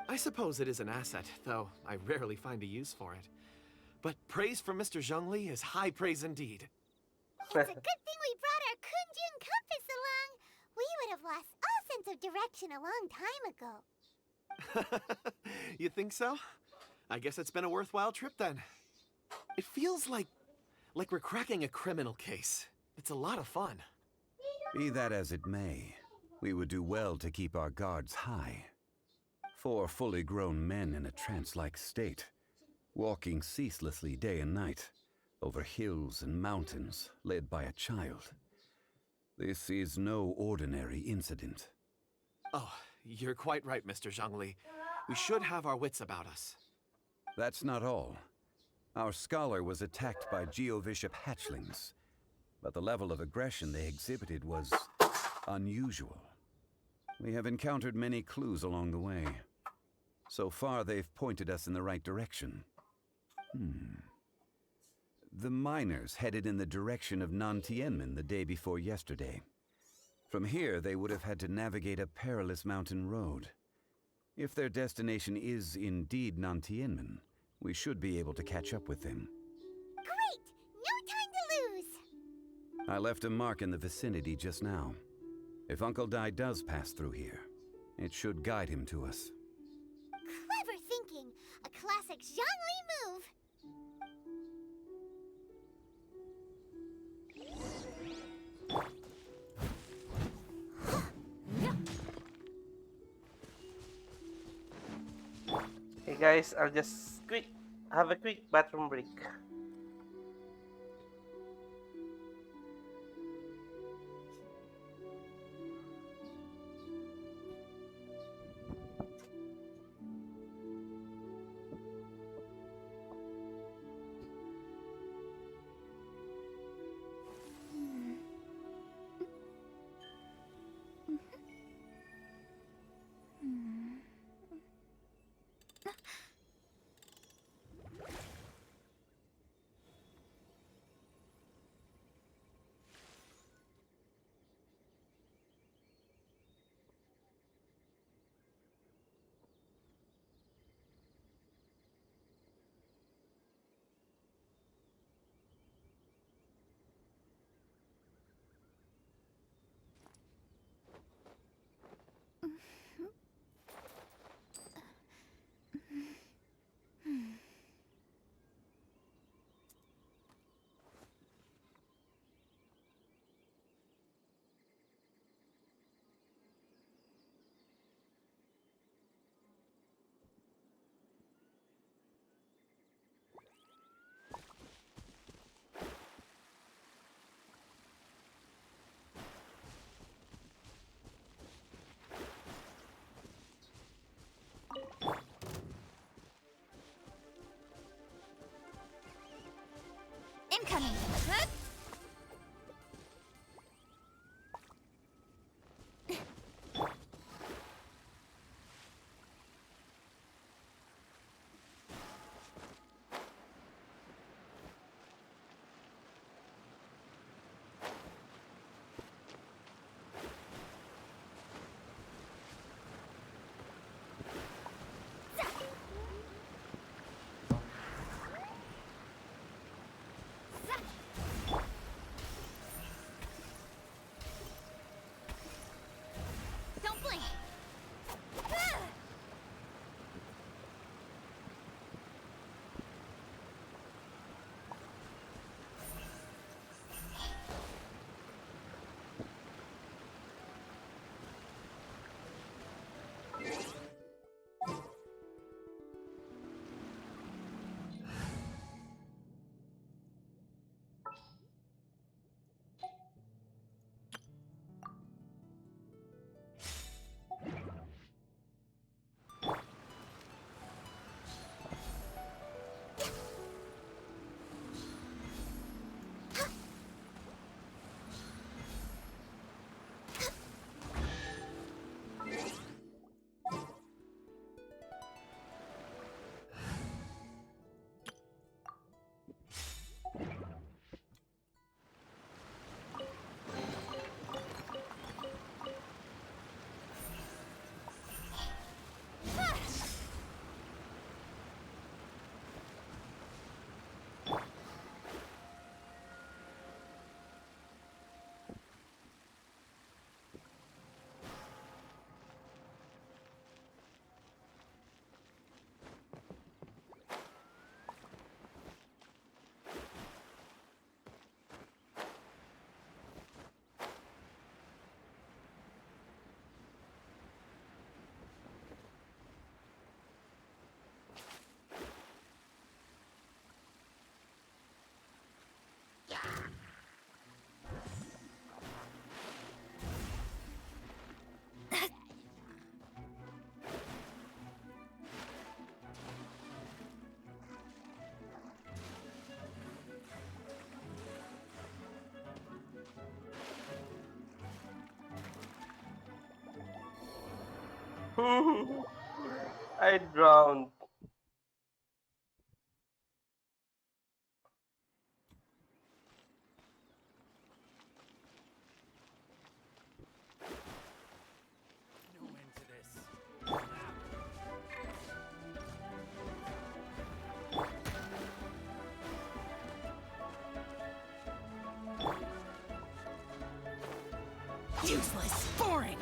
I suppose it is an asset, though I rarely find a use for it. But praise from Mr. Zhongli is high praise indeed. It's a good thing we brought our Kunjun compass along. We would have lost all sense of direction a long time ago. You think so? I guess it's been a worthwhile trip then. It feels like we're cracking a criminal case. It's a lot of fun. Be that as it may, we would do well to keep our guards high. 4 fully grown men in a trance-like state, walking ceaselessly day and night, over hills and mountains, led by a child. This is no ordinary incident. Oh, you're quite right, Mr. Zhongli. We should have our wits about us. That's not all. Our scholar was attacked by Geovishap hatchlings, but the level of aggression they exhibited was unusual. We have encountered many clues along the way. So far, they've pointed us in the right direction. The miners headed in the direction of Nantianmen the day before yesterday. From here, they would have had to navigate a perilous mountain road. If their destination is indeed Nantianmen, we should be able to catch up with them. Great! No time to lose! I left a mark in the vicinity just now. If Uncle Dai does pass through here, it should guide him to us. Clever thinking! A classic Zhongli move! Hey guys, I'll just have a quick bathroom break. Incoming! Huh? Don't blink! I drowned. No end to this. Useless. Boring.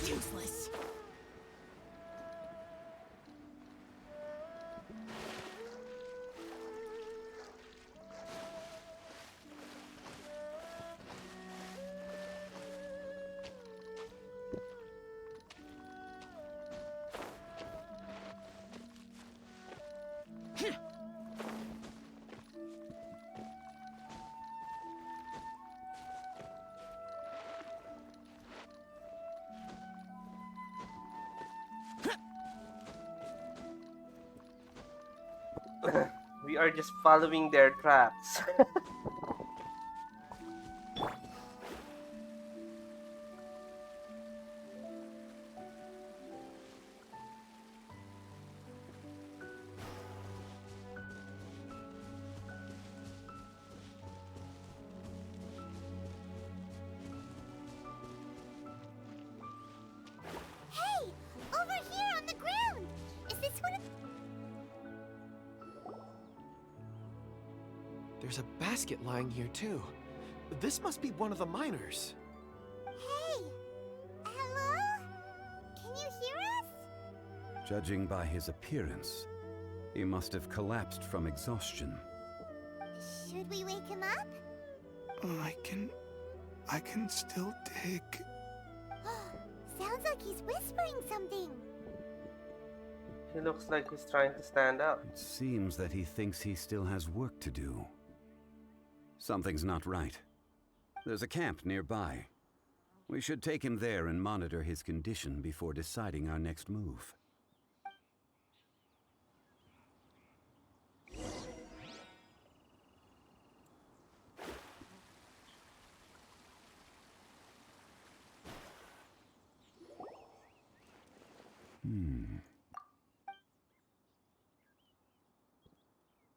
Useless. We are just following their tracks. There's a basket lying here, too. This must be one of the miners. Hey! Hello? Can you hear us? Judging by his appearance, he must have collapsed from exhaustion. Should we wake him up? I can still dig. Sounds like he's whispering something. He looks like he's trying to stand up. It seems that he thinks he still has work to do. Something's not right. There's a camp nearby. We should take him there and monitor his condition before deciding our next move.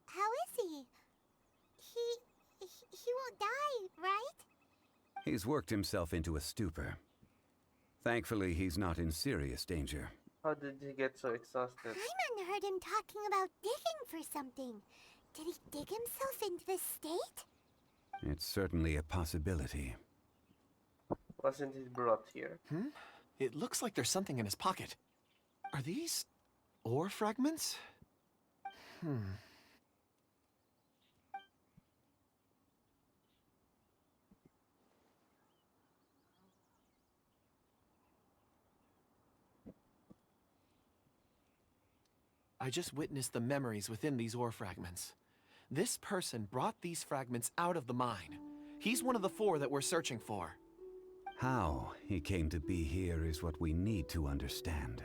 How is he? He won't die, right? He's worked himself into a stupor. Thankfully, he's not in serious danger. How did he get so exhausted? Paimon heard him talking about digging for something. Did he dig himself into this state? It's certainly a possibility. Wasn't he brought here? It looks like there's something in his pocket. Are these ore fragments? I just witnessed the memories within these ore fragments. This person brought these fragments out of the mine. He's one of the 4 that we're searching for. How he came to be here is what we need to understand.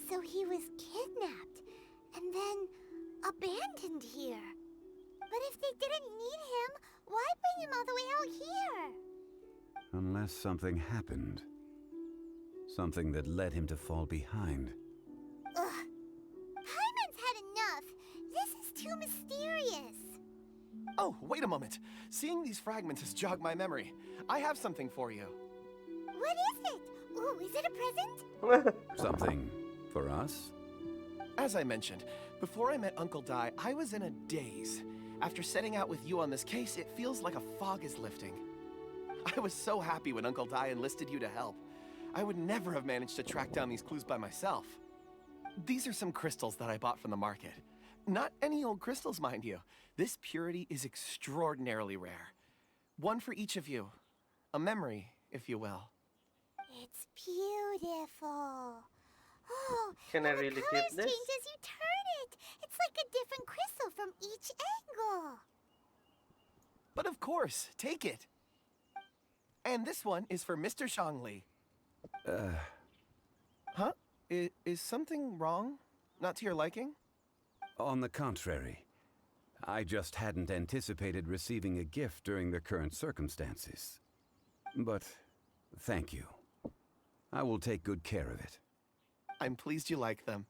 So he was kidnapped and then abandoned here. But if they didn't need him, why bring him all the way out here? Unless something happened. Something that led him to fall behind. Ugh. Paimon's had enough. This is too mysterious. Oh, wait a moment. Seeing these fragments has jogged my memory. I have something for you. What is it? Ooh, is it a present? Something for us? As I mentioned, before I met Uncle Dai, I was in a daze. After setting out with you on this case, it feels like a fog is lifting. I was so happy when Uncle Dai enlisted you to help. I would never have managed to track down these clues by myself. These are some crystals that I bought from the market. Not any old crystals, mind you. This purity is extraordinarily rare. One for each of you. A memory, if you will. It's beautiful. Oh, Can I and really the keep colors this? change as you turn it. It's like a different crystal from each angle. But of course, take it. And this one is for Mr. Shangli. Huh? Is something wrong? Not to your liking? On the contrary. I just hadn't anticipated receiving a gift during the current circumstances. But thank you. I will take good care of it. I'm pleased you like them.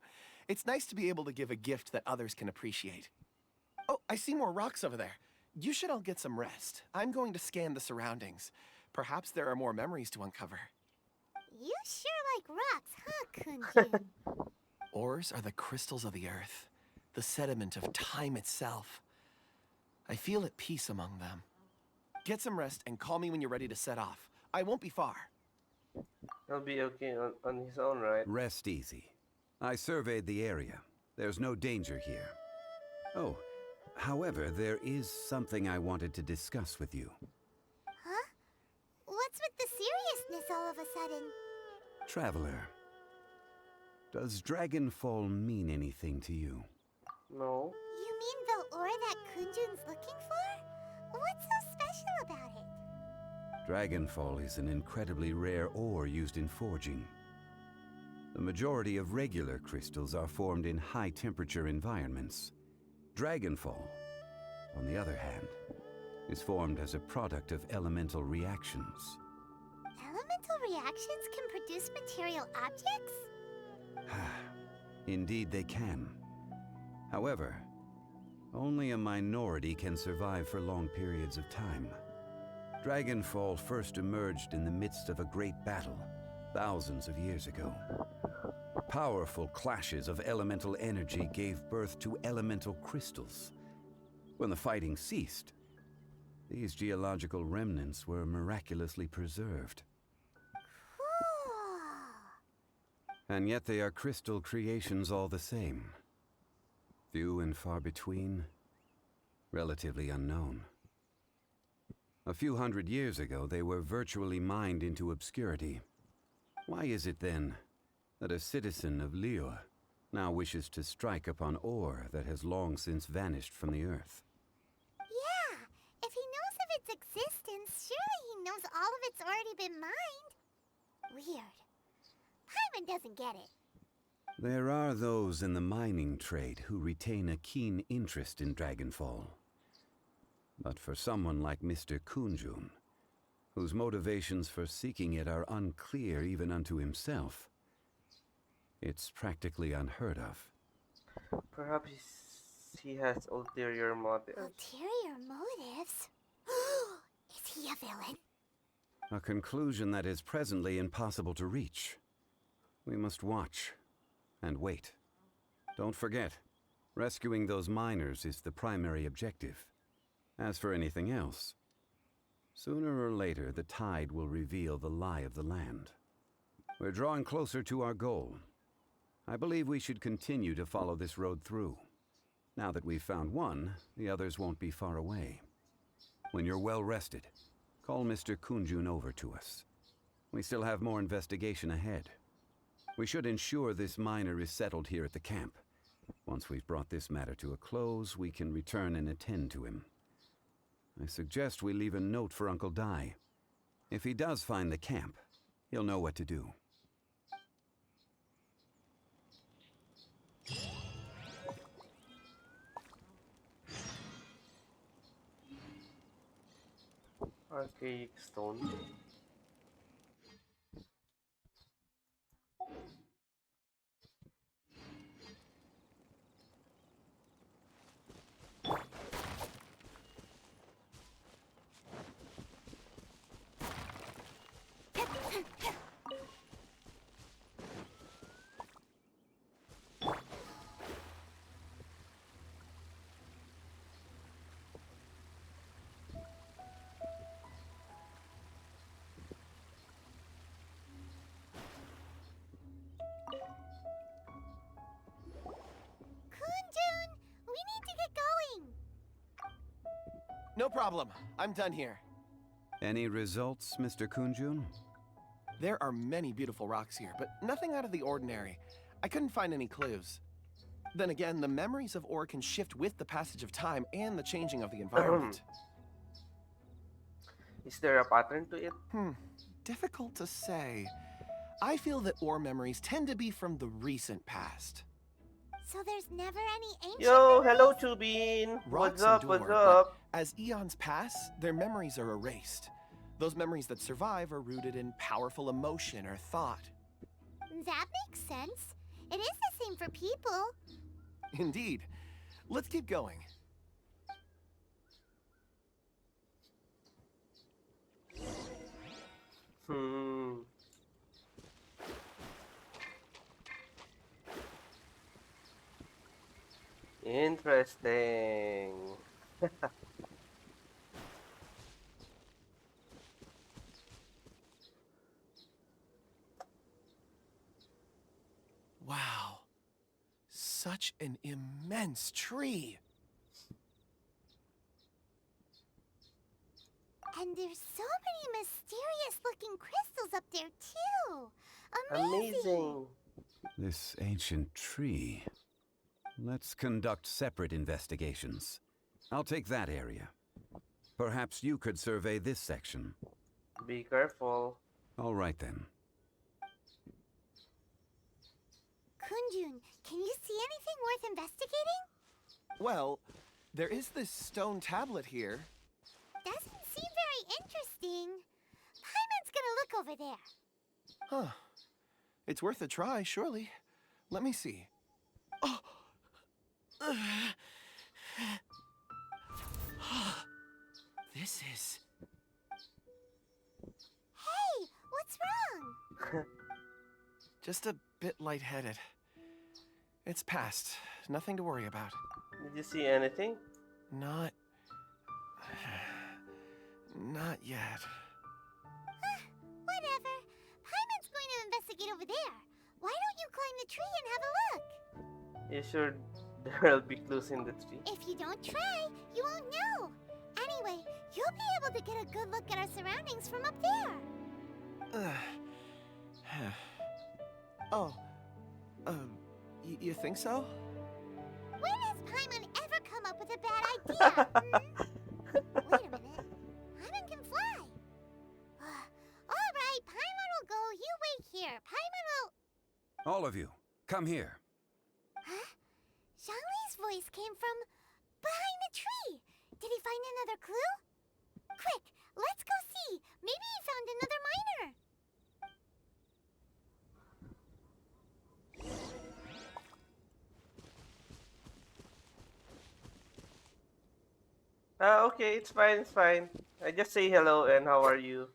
It's nice to be able to give a gift that others can appreciate. Oh, I see more rocks over there. You should all get some rest. I'm going to scan the surroundings. Perhaps there are more memories to uncover. You sure like rocks, huh, Kunjin? Ores are the crystals of the earth, the sediment of time itself. I feel at peace among them. Get some rest and call me when you're ready to set off. I won't be far. He'll be okay on his own, right? Rest easy. I surveyed the area. There's no danger here. Oh, however, there is something I wanted to discuss with you. Huh? What's with the seriousness all of a sudden? Traveler, does Dragonfall mean anything to you? No. You mean the ore that Kunjun's looking for? What's so special about it? Dragonfall is an incredibly rare ore used in forging. The majority of regular crystals are formed in high-temperature environments. Dragonfall, on the other hand, is formed as a product of elemental reactions. Elemental reactions can produce material objects? Indeed they can. However, only a minority can survive for long periods of time. Dragonfall first emerged in the midst of a great battle, thousands of years ago. Powerful clashes of elemental energy gave birth to elemental crystals. When the fighting ceased, these geological remnants were miraculously preserved. And yet they are crystal creations all the same. Few and far between, relatively unknown. A few hundred years ago, they were virtually mined into obscurity. Why is it then that a citizen of Liyue now wishes to strike upon ore that has long since vanished from the earth? Yeah, if he knows of its existence, surely he knows all of it's already been mined. Weird. Paimon doesn't get it. There are those in the mining trade who retain a keen interest in Dragonfall. But for someone like Mr. Kunjun, whose motivations for seeking it are unclear even unto himself, it's practically unheard of. Perhaps he has ulterior motives. Ulterior motives? Is he a villain? A conclusion that is presently impossible to reach. We must watch and wait. Don't forget, rescuing those miners is the primary objective. As for anything else, sooner or later the tide will reveal the lie of the land. We're drawing closer to our goal. I believe we should continue to follow this road through. Now that we've found one, the others won't be far away. When you're well rested, call Mr. Kunjun over to us. We still have more investigation ahead. We should ensure this miner is settled here at the camp. Once we've brought this matter to a close, we can return and attend to him. I suggest we leave a note for Uncle Dai. If he does find the camp, he'll know what to do. Archaic stone. Kunjun, we need to get going. No problem. I'm done here. Any results, Mr. Kunjun? There are many beautiful rocks here, but nothing out of the ordinary. I couldn't find any clues. Then again, the memories of ore can shift with the passage of time and the changing of the environment. Is there a pattern to it? Difficult to say. I feel that ore memories tend to be from the recent past. So there's never any ancient Yo, memories? hello, Chubin. Rocks What's up? endure, What's but up? as eons pass, their memories are erased. Those memories that survive are rooted in powerful emotion or thought. That makes sense. It is the same for people. Indeed. Let's keep going. Interesting. Wow. Such an immense tree. And there's so many mysterious looking crystals up there too. Amazing. This ancient tree. Let's conduct separate investigations. I'll take that area. Perhaps you could survey this section. Be careful. All right then. Kunjun, can you see anything worth investigating? Well, there is this stone tablet here. Doesn't seem very interesting. Paimon's gonna look over there. Huh. It's worth a try, surely. Let me see. Oh! This is... Hey, what's wrong? just a bit lightheaded. It's past. Nothing to worry about. Did you see anything? Not... Not yet. Whatever. Paimon's going to investigate over there. Why don't you climb the tree and have a look? You sure there'll be clues in the tree? If you don't try, you won't know. Anyway, you'll be able to get a good look at our surroundings from up there. Oh. You think so? When has Paimon ever come up with a bad idea? Wait a minute. Paimon can fly. All right, Paimon will go. You wait here. Paimon will... All of you, come here. Huh? Zhongli's voice came from behind the tree. Did he find another clue? Quick, let's go see. Maybe he found another miner. Okay, it's fine, it's fine. I just say hello and how are you?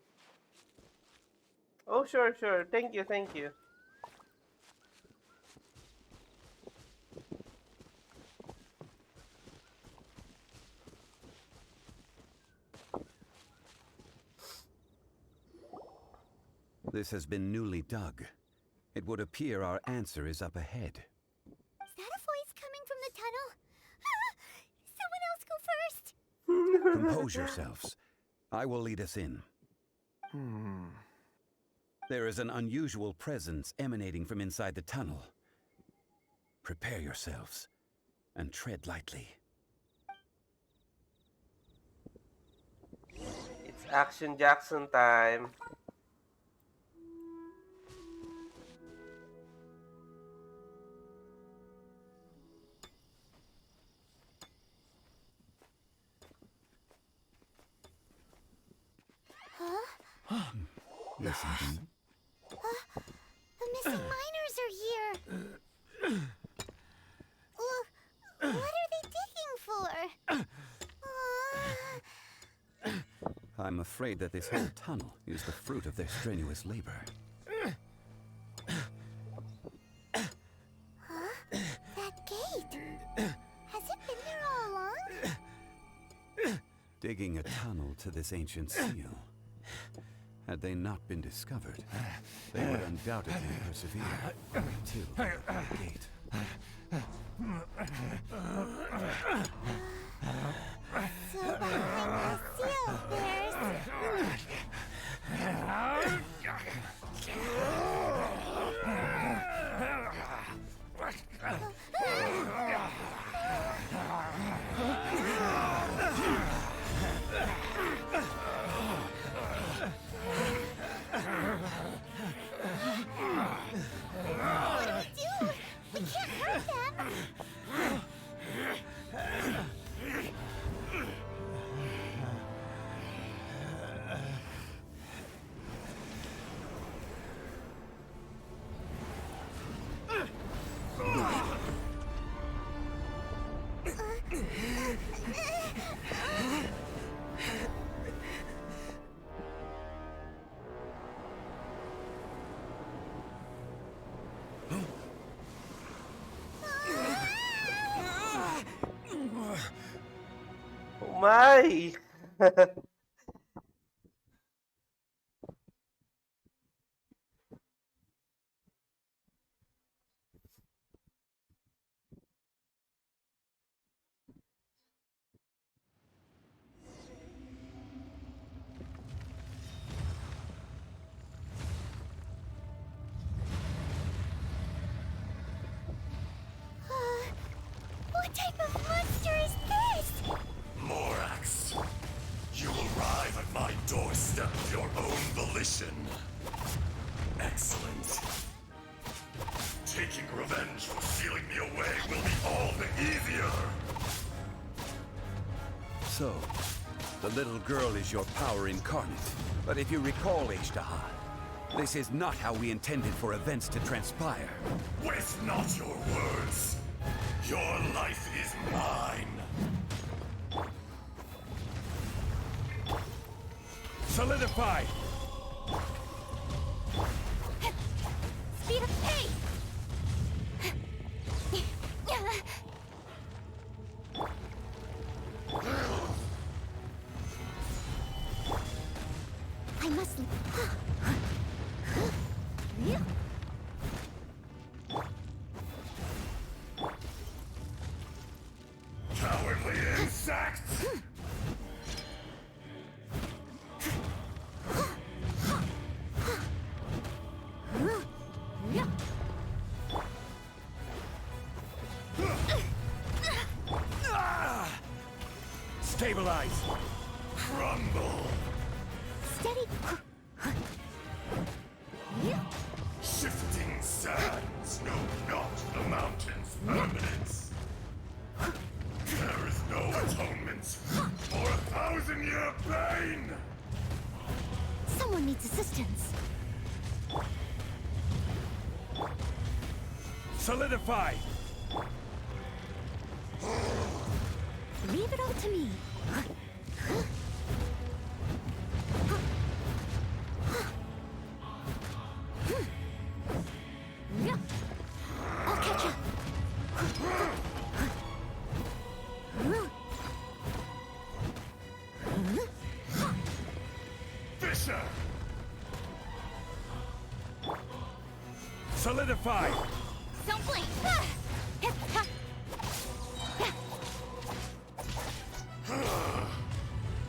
Oh, sure, sure. Thank you, thank you. This has been newly dug. It would appear our answer is up ahead. Is that a voice coming from the tunnel? Someone else go first. Compose yourselves. I will lead us in. There is an unusual presence emanating from inside the tunnel. Prepare yourselves and tread lightly. It's Action Jackson time. Listen. The missing miners are here. What are they digging for? I'm afraid that this whole tunnel is the fruit of their strenuous labor. Huh? That gate. Has it been there all along? Digging a tunnel to this ancient seal. Had they not been discovered, they would undoubtedly persevere until the gate. So behind the seal, there's... What do we do? We can't hurt them. Oh my! What type of monster is this? Morax, you arrive at my doorstep of your own volition. Excellent. Taking revenge for sealing me away will be all the easier. So, the little girl is your power incarnate. But if you recall, Ishtaha, this is not how we intended for events to transpire. Waste not your words. Your life is mine. Solidify! Speed of pace! must. Cowardly insects! Stabilize! Crumble! Steady. Shifting sands know not the mountain's permanence. There is no atonement for 1,000-year pain! Someone needs assistance. Solidify! Leave it all to me. I'll catch up. Fisher! Solidify! Don't blink.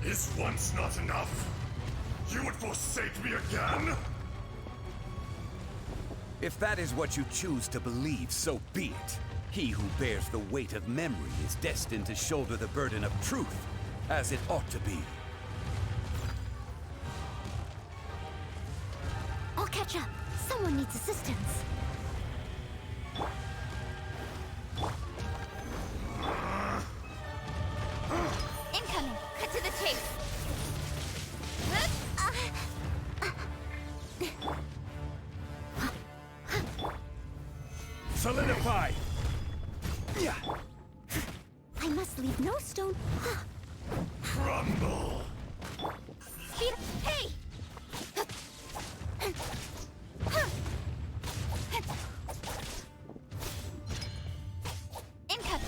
Is once not enough? You would forsake me again? If that is what you choose to believe, so be it. He who bears the weight of memory is destined to shoulder the burden of truth, as it ought to be. I'll catch up. Someone needs assistance. Incoming. Cut to the chase. Solidify! I must leave no stone. Crumble! Speed. Hey! Income.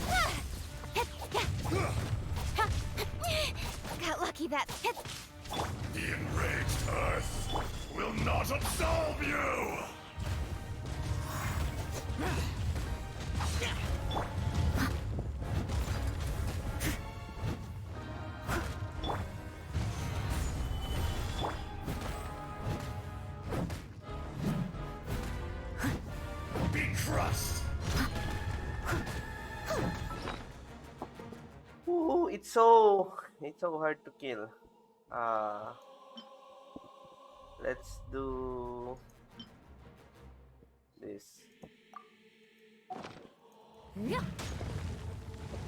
Got lucky that. The enraged Earth will not absolve you! Be crushed! Ooh, it's so hard to kill. Let's do this.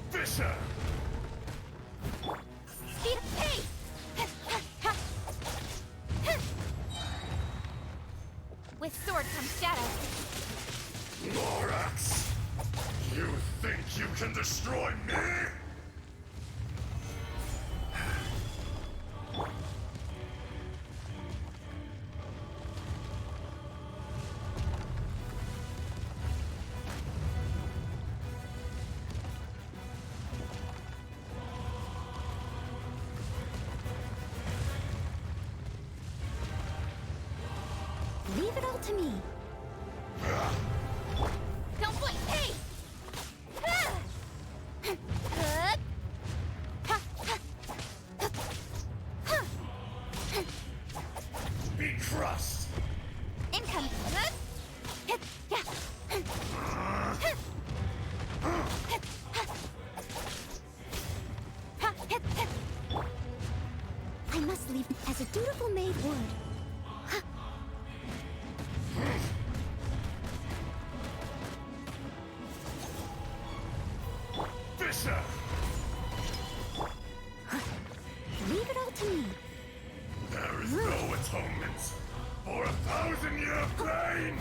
Fisher! Speed. Hey! With sword comes shadow. Morax! You think you can destroy me? Leave it all to me. Don't blink. Hey! Be crushed! Incoming. I must leave as a dutiful maid would. Fisher! Leave it all to me. There is no atonement for 1,000-year pain!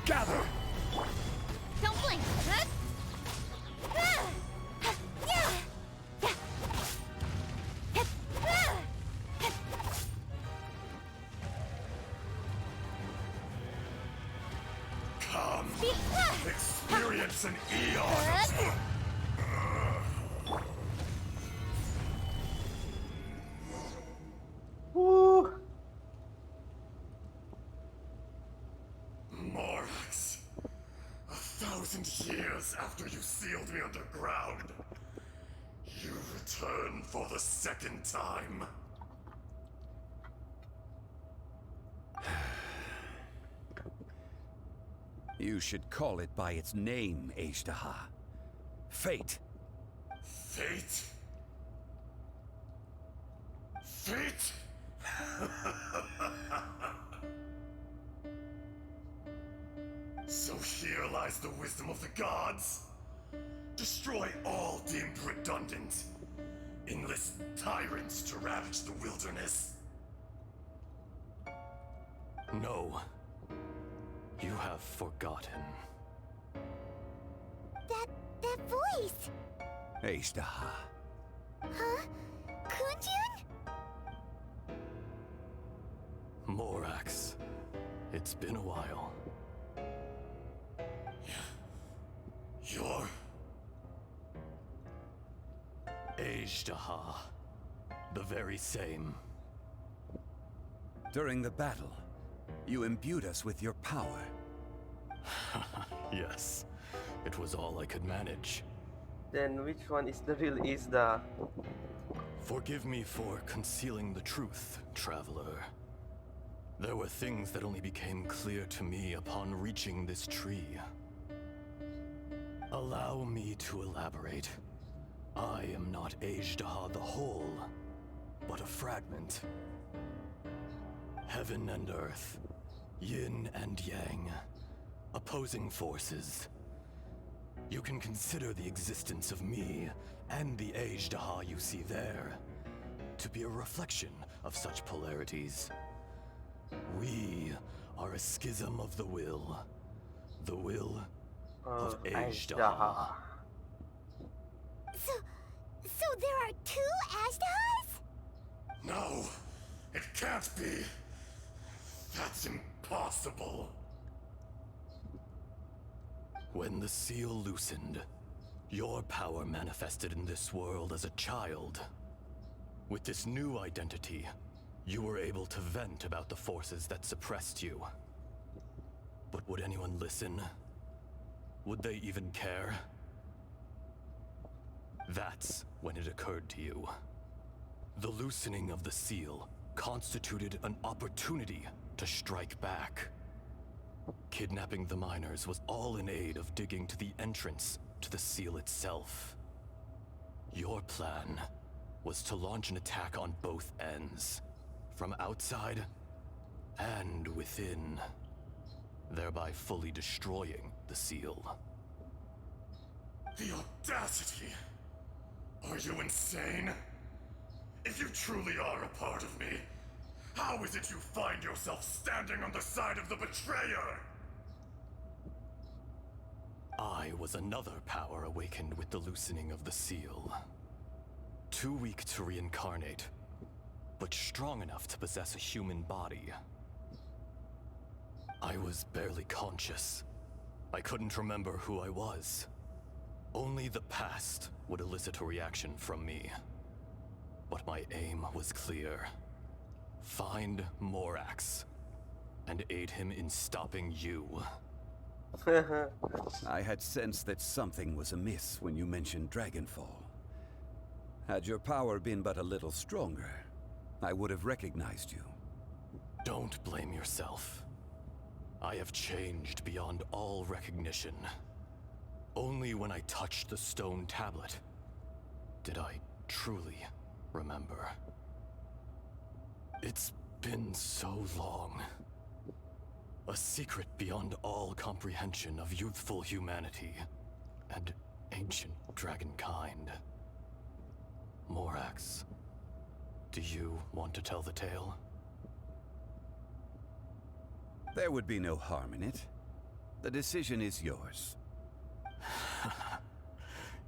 Gather! Don't blink. Come, experience It's an eon. Woo! Morax, 1,000 years after you sealed me underground, you return for the second time. You should call it by its name, Ajdaha. Fate. Fate? Fate? So here lies the wisdom of the gods. Destroy all deemed redundant. Enlist tyrants to ravage the wilderness. No. You have forgotten. That voice! Ajdaha. Huh? Kunjun? Morax. It's been a while. You're... Ajdaha. The very same. During the battle, you imbued us with your power. Yes. It was all I could manage. Then which one is the real Isda? Forgive me for concealing the truth, traveler. There were things that only became clear to me upon reaching this tree. Allow me to elaborate. I am not Ajdaha the whole, but a fragment. Heaven and earth, yin and yang, opposing forces. You can consider the existence of me and the Ajdaha you see there to be a reflection of such polarities. We are a schism of the will of Ajdaha. So there are two Ajdahas? No, it can't be. That's impossible. When the seal loosened, your power manifested in this world as a child. With this new identity, you were able to vent about the forces that suppressed you. But would anyone listen? Would they even care? That's when it occurred to you. The loosening of the seal constituted an opportunity to strike back. Kidnapping the miners was all in aid of digging to the entrance to the seal itself. Your plan was to launch an attack on both ends, from outside and within, thereby fully destroying the seal. The audacity! Are you insane? If you truly are a part of me, how is it you find yourself standing on the side of the betrayer? I was another power awakened with the loosening of the seal. Too weak to reincarnate, but strong enough to possess a human body. I was barely conscious. I couldn't remember who I was. Only the past would elicit a reaction from me. But my aim was clear. Find Morax, and aid him in stopping you. I had sensed that something was amiss when you mentioned Dragonfall. Had your power been but a little stronger, I would have recognized you. Don't blame yourself. I have changed beyond all recognition. Only when I touched the stone tablet did I truly remember. It's been so long. A secret beyond all comprehension of youthful humanity and ancient dragonkind. Morax, do you want to tell the tale? There would be no harm in it. The decision is yours.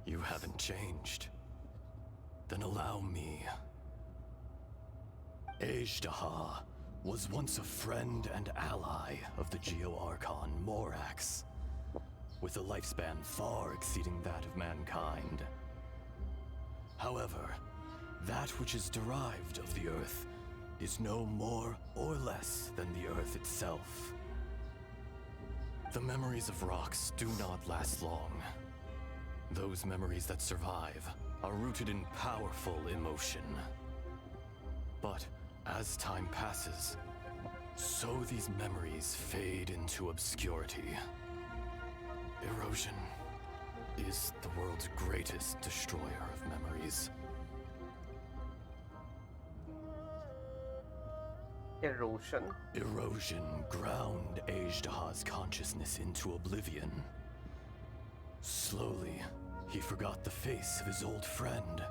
You haven't changed. Then allow me. Ajdaha was once a friend and ally of the Geo-Archon Morax. with a lifespan far exceeding that of mankind. However, that which is derived of the Earth is no more or less than the Earth itself. The memories of rocks do not last long. Those memories that survive are rooted in powerful emotion. But as time passes, so these memories fade into obscurity. Erosion is the world's greatest destroyer of memories. Erosion? Erosion ground Ajdaha's consciousness into oblivion. Slowly, he forgot the face of his old friend,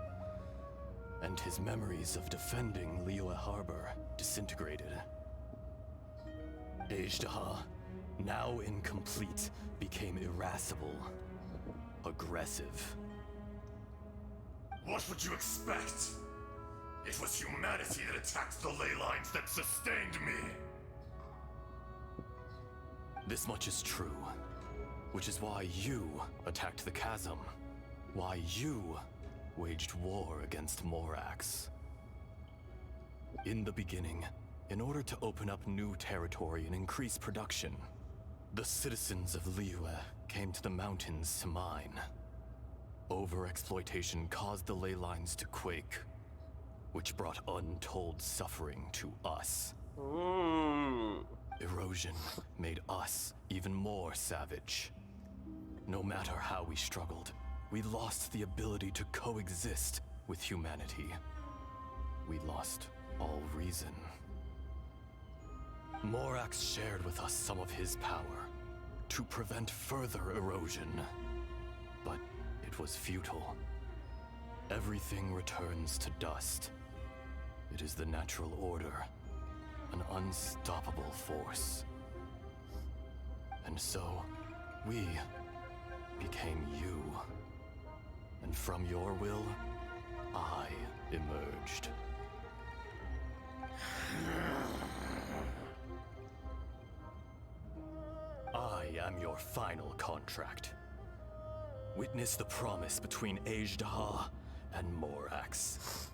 and his memories of defending Liyue Harbor disintegrated. Ajdaha, now incomplete, became irascible, aggressive. What would you expect? It was humanity that attacked the ley lines that sustained me. This much is true, which is why you attacked the chasm, why you waged war against Morax. In the beginning, in order to open up new territory and increase production, the citizens of Liyue came to the mountains to mine. Overexploitation caused the ley lines to quake, which brought untold suffering to us. Erosion made us even more savage. No matter how we struggled, we lost the ability to coexist with humanity. We lost all reason. Morax shared with us some of his power to prevent further erosion, but it was futile. Everything returns to dust. It is the natural order, an unstoppable force. And so, we became you. And from your will, I emerged. I am your final contract. Witness the promise between Ajdaha and Morax.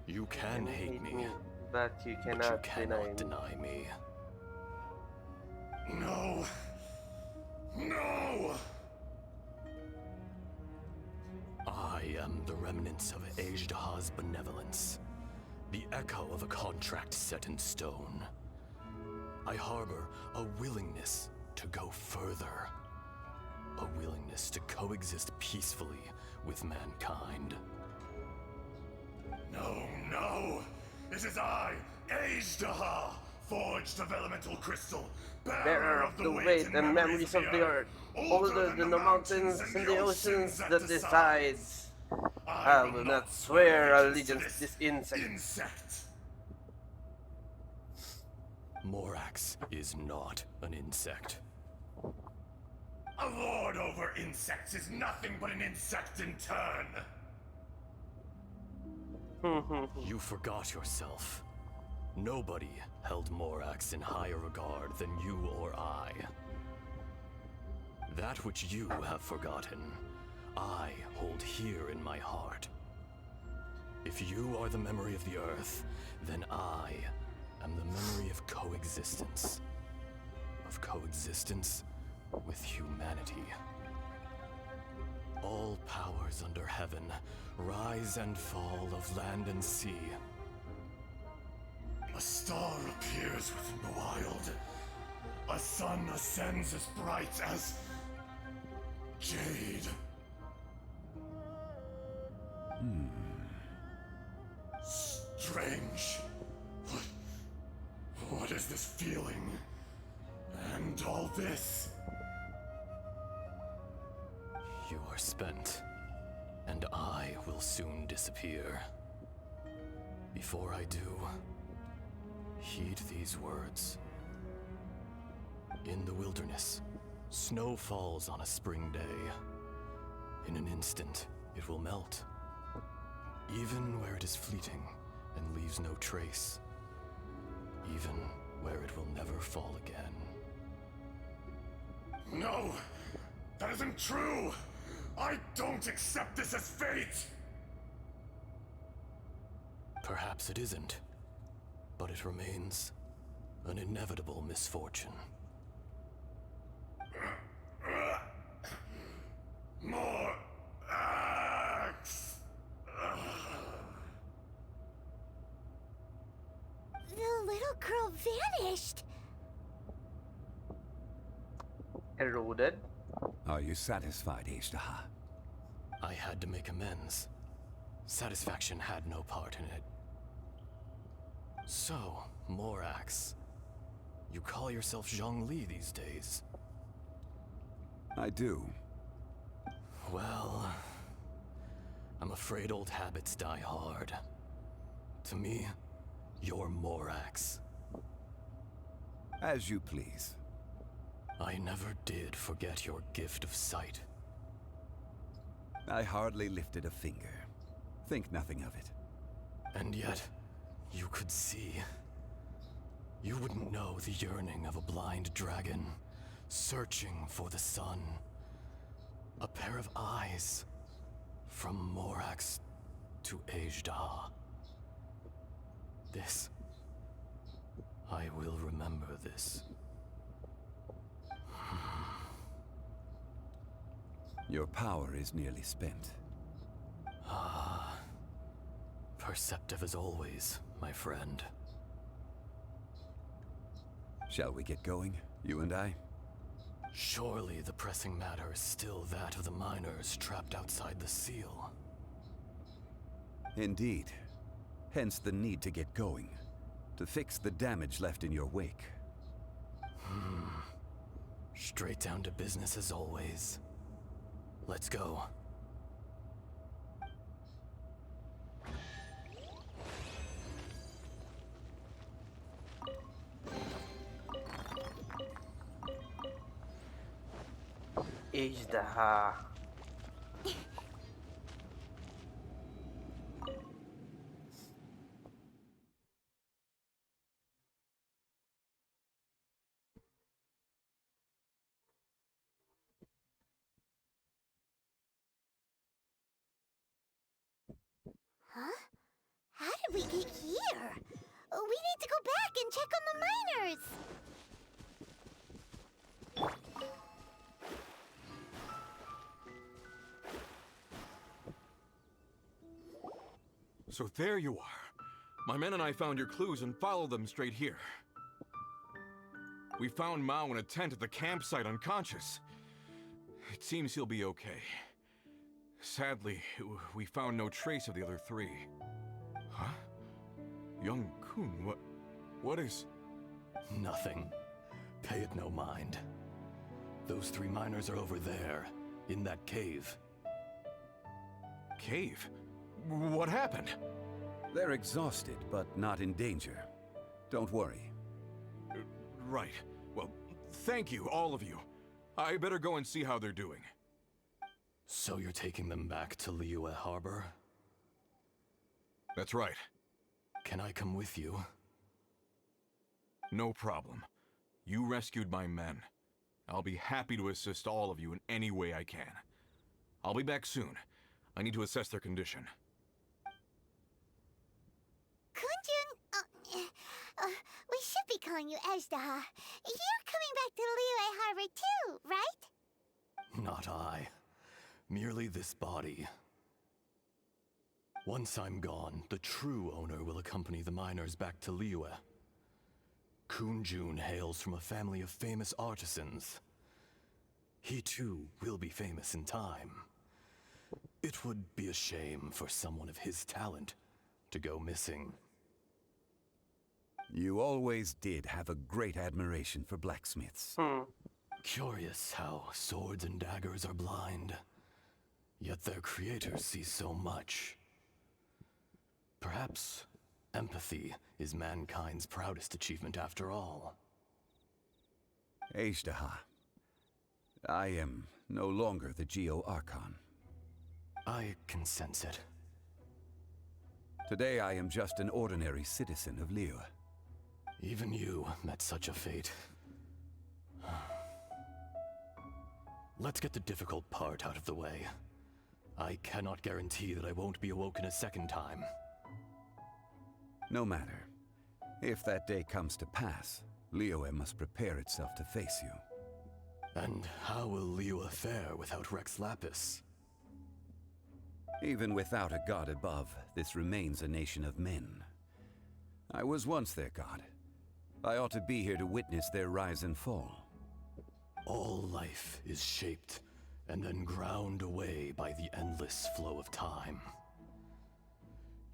You can hate me, but you cannot deny me. No. No! I am the remnants of Ajdaha's benevolence, the echo of a contract set in stone. I harbor a willingness to go further, a willingness to coexist peacefully with mankind. No! It is I, Ajdaha, forged of elemental crystal, bearer of the weight and memories of the earth, older than the mountains and the oceans that decides. I will not swear allegiance to this insect. Morax is not an insect. A lord over insects is nothing but an insect in turn. You forgot yourself. Nobody held Morax in higher regard than you or I. That which you have forgotten, I hold here in my heart. If you are the memory of the Earth, then I am the memory of coexistence. Of coexistence with humanity. All powers under heaven rise and fall of land and sea. A star appears within the wild. A sun ascends as bright as jade. Strange. What is this feeling? And all this? You are spent, and I will soon disappear. Before I do, heed these words. In the wilderness, snow falls on a spring day. In an instant, it will melt. Even where it is fleeting and leaves no trace. Even where it will never fall again. No! That isn't true! I don't accept this as fate! Perhaps it isn't, but it remains an inevitable misfortune. More axe! The little girl vanished. Eroded? Are you satisfied, Ishtaha? I had to make amends. Satisfaction had no part in it. So, Morax, you call yourself Zhongli these days? I do. Well, I'm afraid old habits die hard. To me, you're Morax. As you please. I never did forget your gift of sight. I hardly lifted a finger. Think nothing of it. And yet, you could see. You wouldn't know the yearning of a blind dragon, searching for the sun. A pair of eyes, from Morax to Ajda. This. I will remember this. Your power is nearly spent. Ah. Perceptive as always, my friend. Shall we get going, you and I? Surely the pressing matter is still that of the miners trapped outside the seal. Indeed. Hence the need to get going. To fix the damage left in your wake. Straight down to business as always. Let's go. Ajda. Huh? How did we get here? We need to go back and check on the miners. So there you are. My men and I found your clues and followed them straight here. We found Mao in a tent at the campsite unconscious. It seems he'll be okay. Sadly, we found no trace of the other three. Huh? Young Kun, what is... Nothing. Pay it no mind. Those three miners are over there, in that cave. Cave? What happened? They're exhausted, but not in danger. Don't worry. Right. Well, thank you, all of you. I better go and see how they're doing. So you're taking them back to Liyue Harbor? That's right. Can I come with you? No problem. You rescued my men. I'll be happy to assist all of you in any way I can. I'll be back soon. I need to assess their condition. Kunjun, we should be calling you Ajdaha. You're coming back to Liyue Harbor too, right? Not I. Merely this body. Once I'm gone, the true owner will accompany the miners back to Liyue. Kunjun hails from a family of famous artisans. He too will be famous in time. It would be a shame for someone of his talent to go missing. You always did have a great admiration for blacksmiths. Curious how swords and daggers are blind, yet their creators see so much. Perhaps empathy is mankind's proudest achievement after all. Ajdaha, I am no longer the Geo-Archon. I can sense it. Today I am just an ordinary citizen of Liyue. Even you met such a fate. Let's get the difficult part out of the way. I cannot guarantee that I won't be awoken a second time. No matter. If that day comes to pass, Liyue must prepare itself to face you. And how will Liyue fare without Rex Lapis? Even without a god above, this remains a nation of men. I was once their god. I ought to be here to witness their rise and fall. All life is shaped and then ground away by the endless flow of time.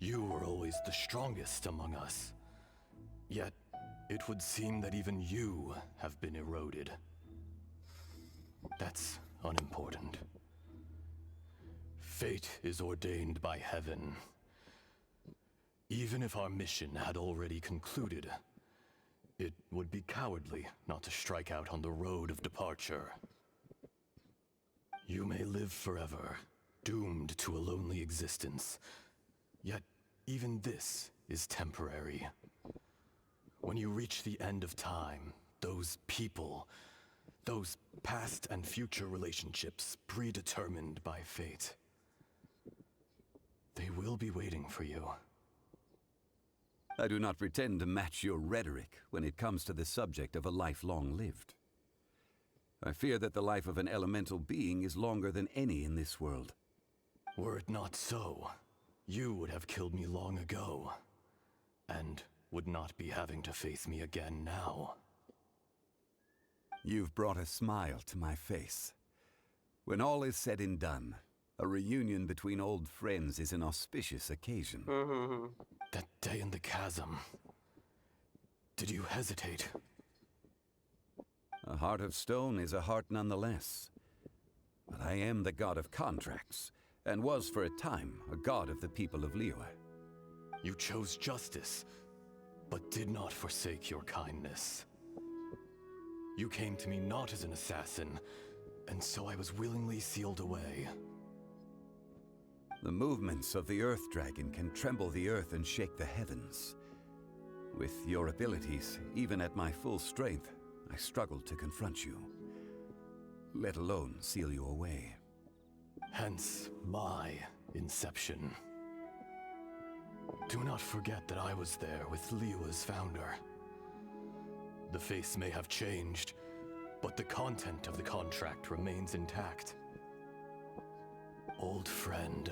You were always the strongest among us. Yet, it would seem that even you have been eroded. That's unimportant. Fate is ordained by heaven. Even if our mission had already concluded, it would be cowardly not to strike out on the road of departure. You may live forever, doomed to a lonely existence. Yet, even this is temporary. When you reach the end of time, those people, those past and future relationships predetermined by fate, they will be waiting for you. I do not pretend to match your rhetoric when it comes to the subject of a life long lived. I fear that the life of an elemental being is longer than any in this world. Were it not so, you would have killed me long ago, and would not be having to face me again now. You've brought a smile to my face. When all is said and done, a reunion between old friends is an auspicious occasion. That day in the chasm, did you hesitate? A heart of stone is a heart nonetheless. But I am the god of contracts, and was for a time a god of the people of Liyue. You chose justice, but did not forsake your kindness. You came to me not as an assassin, and so I was willingly sealed away. The movements of the Earth Dragon can tremble the earth and shake the heavens. With your abilities, even at my full strength, I struggled to confront you, let alone seal you away. Hence my inception. Do not forget that I was there with Liyue's founder. The face may have changed, but the content of the contract remains intact. Old friend,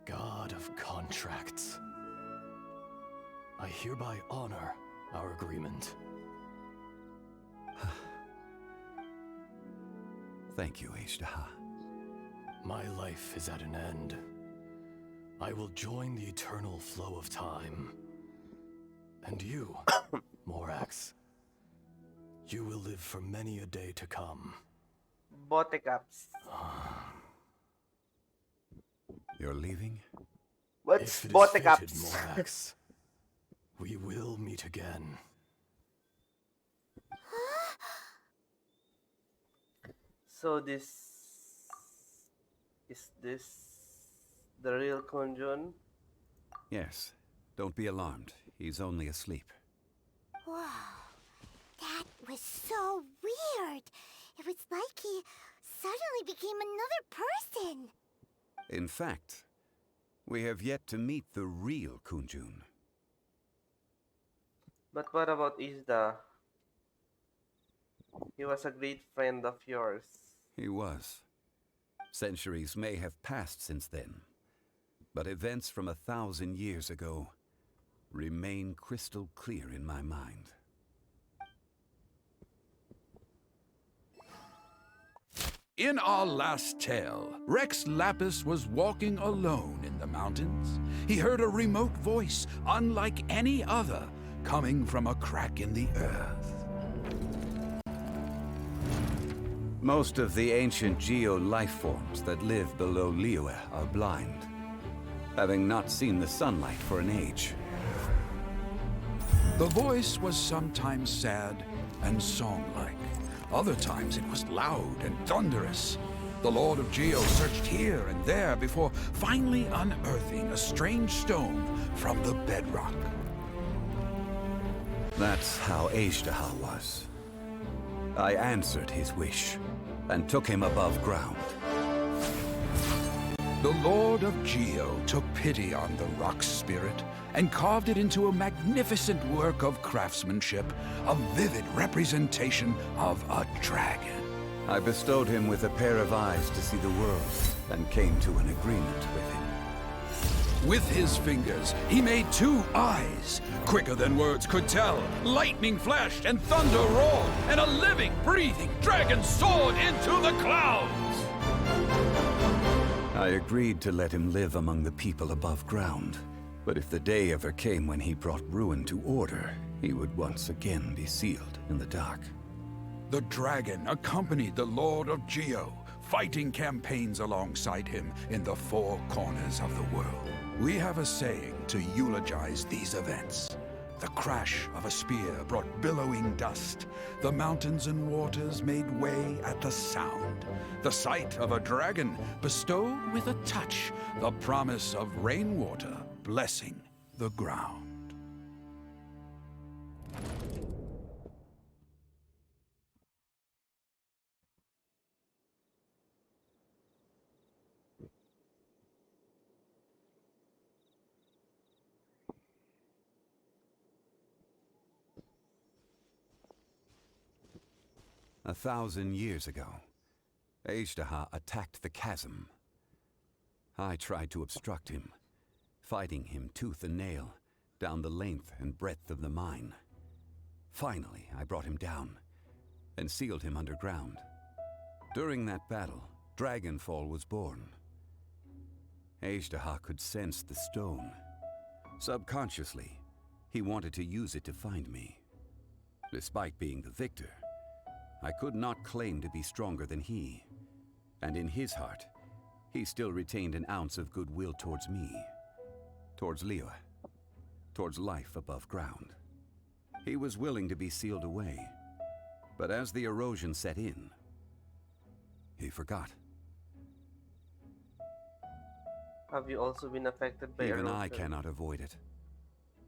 god of contracts, I hereby honor our agreement. Thank you, Ashtaha. My life is at an end. I will join the eternal flow of time. And you, Morax, you will live for many a day to come. Botecaps. You're leaving? What's If it is Botecaps? fated, Morax, we will meet again. So is this the real Kunjun? Yes. Don't be alarmed. He's only asleep. Whoa. That was so weird. It was like he suddenly became another person. In fact, we have yet to meet the real Kunjun. But what about Isda? He was a great friend of yours. He was. Centuries may have passed since then, but events from 1,000 years ago remain crystal clear in my mind. In our last tale, Rex Lapis was walking alone in the mountains. He heard a remote voice, unlike any other, coming from a crack in the earth. Most of the ancient geo-life forms that live below Liyue are blind, having not seen the sunlight for an age. The voice was sometimes sad and song-like. Other times it was loud and thunderous. The Lord of Geo searched here and there before finally unearthing a strange stone from the bedrock. That's how Ashtaha was. I answered his wish. and took him above ground. The Lord of Geo took pity on the rock spirit and carved it into a magnificent work of craftsmanship, a vivid representation of a dragon. I bestowed him with a pair of eyes to see the world, and came to an agreement with him. With his fingers, he made 2 eyes, quicker than words could tell. Lightning flashed and thunder roared, and a living, breathing dragon soared into the clouds. I agreed to let him live among the people above ground. But if the day ever came when he brought ruin to order, he would once again be sealed in the dark. The dragon accompanied the Lord of Geo, fighting campaigns alongside him in the 4 corners of the world. We have a saying to eulogize these events. The crash of a spear brought billowing dust. The mountains and waters made way at the sound. The sight of a dragon bestowed with a touch the promise of rainwater blessing the ground. A 1,000 years ago, Ajdaha attacked the chasm. I tried to obstruct him, fighting him tooth and nail down the length and breadth of the mine. Finally, I brought him down and sealed him underground. During that battle, Dragonfall was born. Ajdaha could sense the stone. Subconsciously, he wanted to use it to find me. Despite being the victor, I could not claim to be stronger than he, and in his heart, he still retained an ounce of goodwill towards me, towards Liyue, towards life above ground. He was willing to be sealed away, but as the erosion set in, he forgot. Have you also been affected by Even erosion? I cannot avoid it,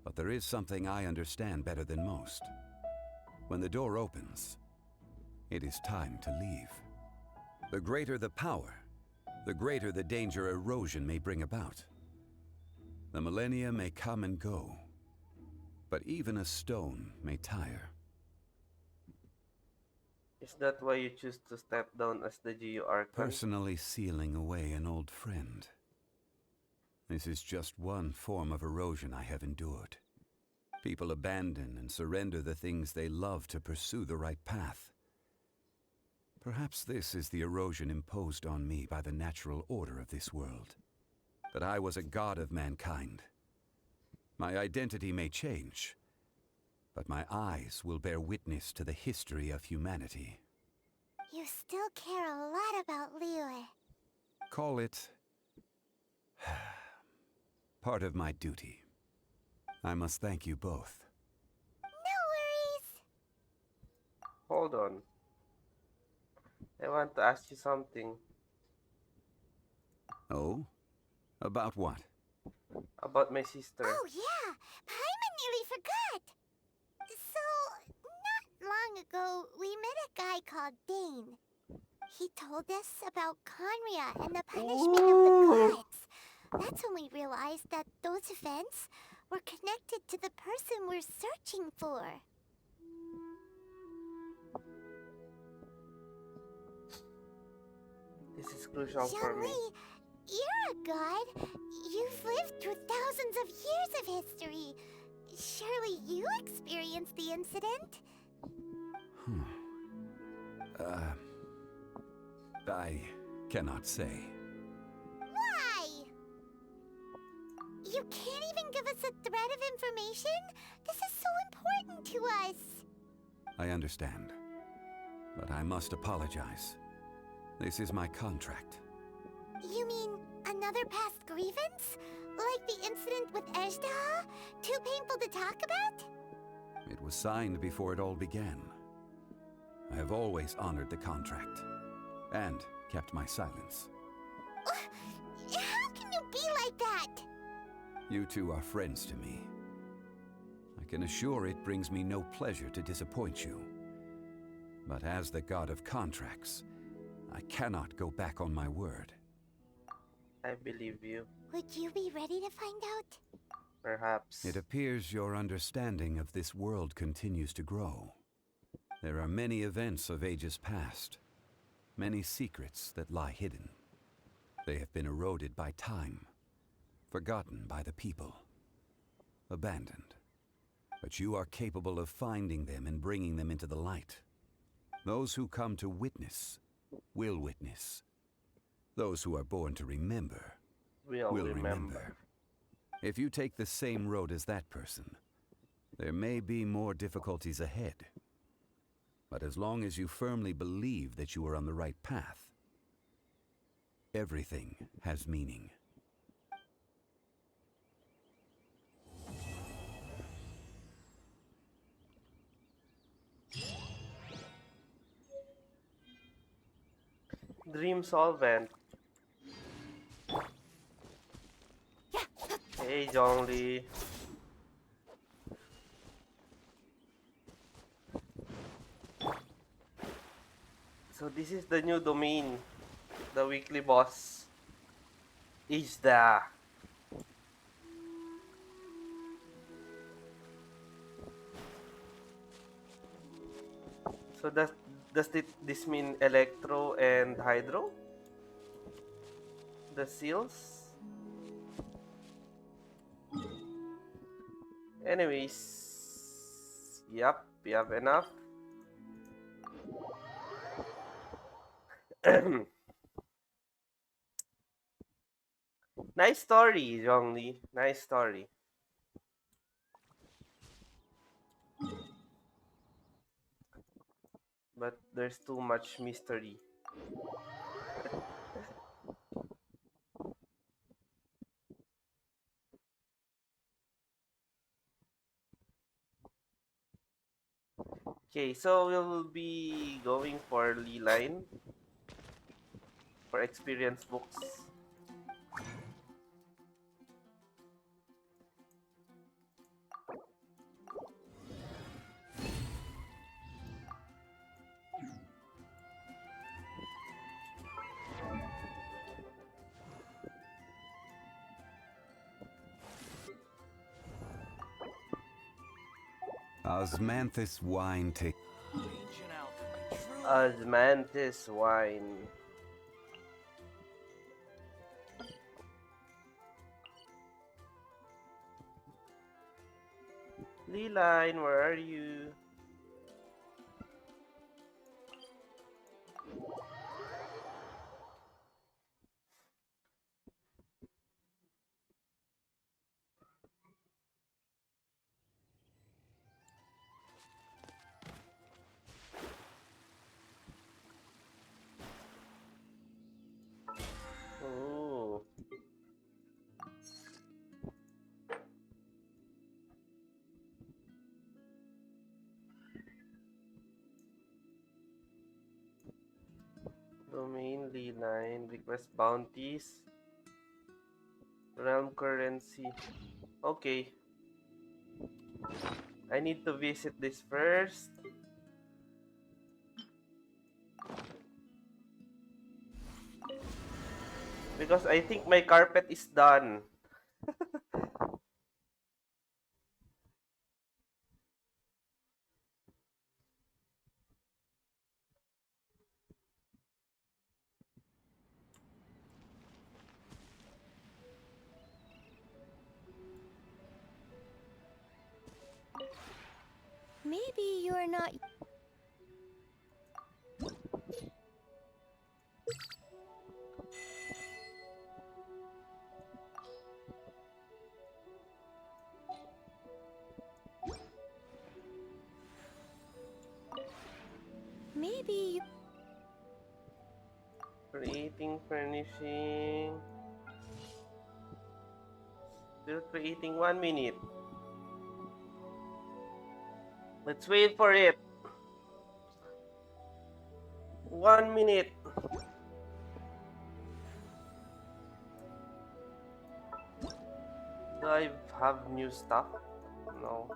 but there is something I understand better than most. When the door opens, it is time to leave. The greater the power, the greater the danger erosion may bring about. The millennia may come and go, but even a stone may tire. Is that why you choose to step down as the Geo Archon? Personally sealing away an old friend. This is just one form of erosion I have endured. People abandon and surrender the things they love to pursue the right path. Perhaps this is the erosion imposed on me by the natural order of this world. That I was a god of mankind. My identity may change, but my eyes will bear witness to the history of humanity. You still care a lot about Liyue. Call it part of my duty. I must thank you both. No worries. Hold on. I want to ask you something. Oh? About what? About my sister. Oh yeah, Paimon nearly forgot. So, not long ago, we met a guy called Dane. He told us about Conria and the punishment of the gods. That's when we realized that those events were connected to the person we're searching for. This is crucial for me. Xiangli, you're a god. You've lived through thousands of years of history. Surely you experienced the incident? I cannot say. Why? You can't even give us a thread of information? This is so important to us. I understand, but I must apologize. This is my contract. You mean another past grievance? Like the incident with Ajdaha? Too painful to talk about? It was signed before it all began. I have always honored the contract, and kept my silence. How can you be like that? You two are friends to me. I can assure it brings me no pleasure to disappoint you. But as the god of contracts, I cannot go back on my word. I believe you. Would you be ready to find out? Perhaps. It appears your understanding of this world continues to grow. There are many events of ages past, many secrets that lie hidden. They have been eroded by time, forgotten by the people, abandoned. But you are capable of finding them and bringing them into the light. Those who come to witness will witness. Those who are born to remember We'll will remember. If you take the same road as that person, there may be more difficulties ahead. But as long as you firmly believe that you are on the right path, everything has meaning. Dream solvent. Hey, Zhongli. So this is the new domain. The weekly boss is the. So this mean Electro and Hydro? The seals? Anyways, yep, we have enough. Nice story, Zhongli. Nice story. But there's too much mystery. Okay, so we'll be going for Lee line for experience books. Osmanthus wine take. Osmanthus wine. Lee line, where are you? Oh. Domain Lee line, request bounties, realm currency. Okay. I need to visit this first. Because I think my carpet is done. Maybe you're not. Maybe you. Creating, furnishing. Still creating 1 minute. Let's wait for it. 1 minute. Do I have new stuff? No.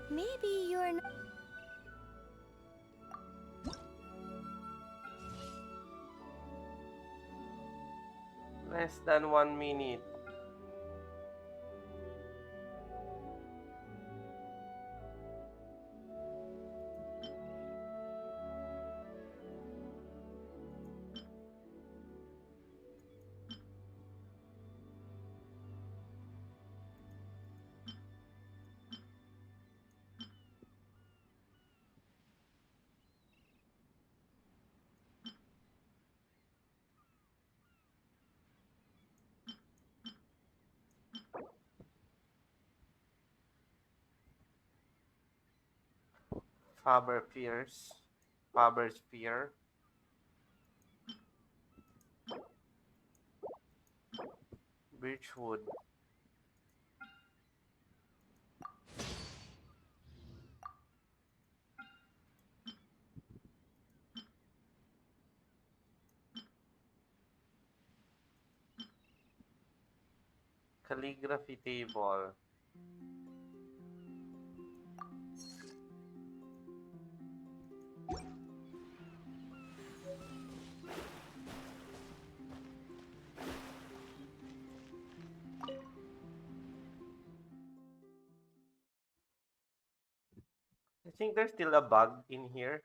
Maybe you're not. Less than 1 minute. Faber Pierce. Faber's Pier. Birchwood. Calligraphy table. I think there's still a bug in here.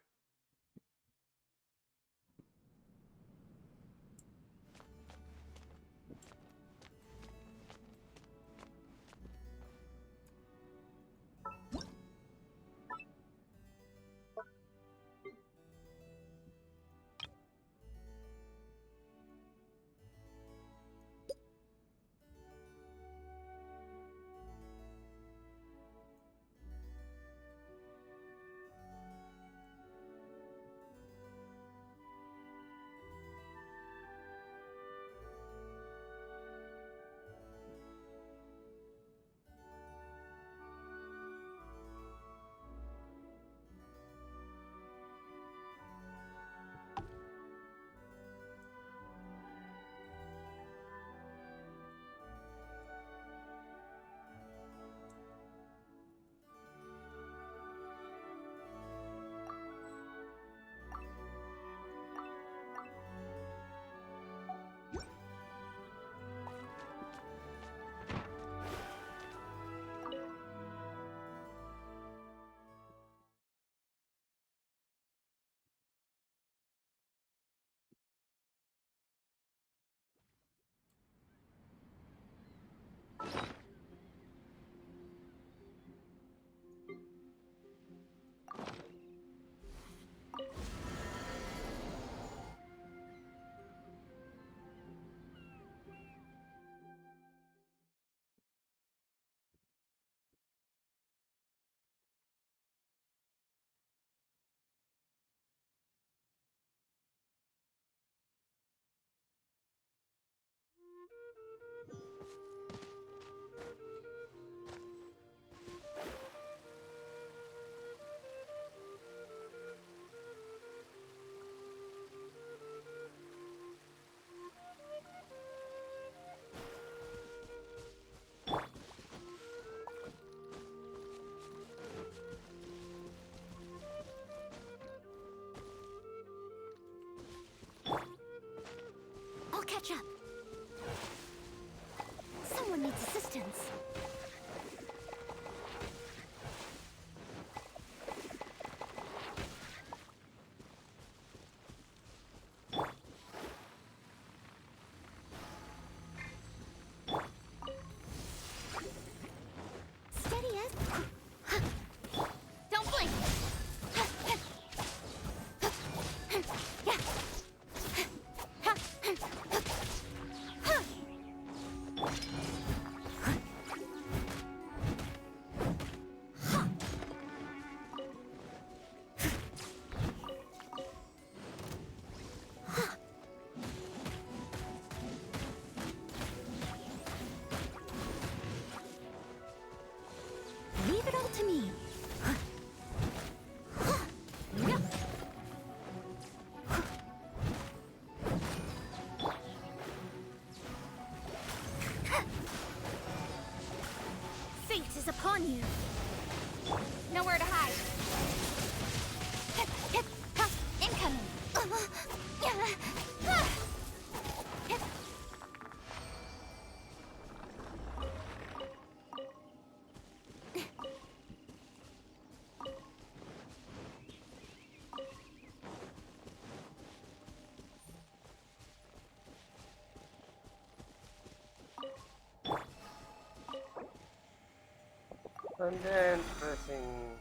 And then pressing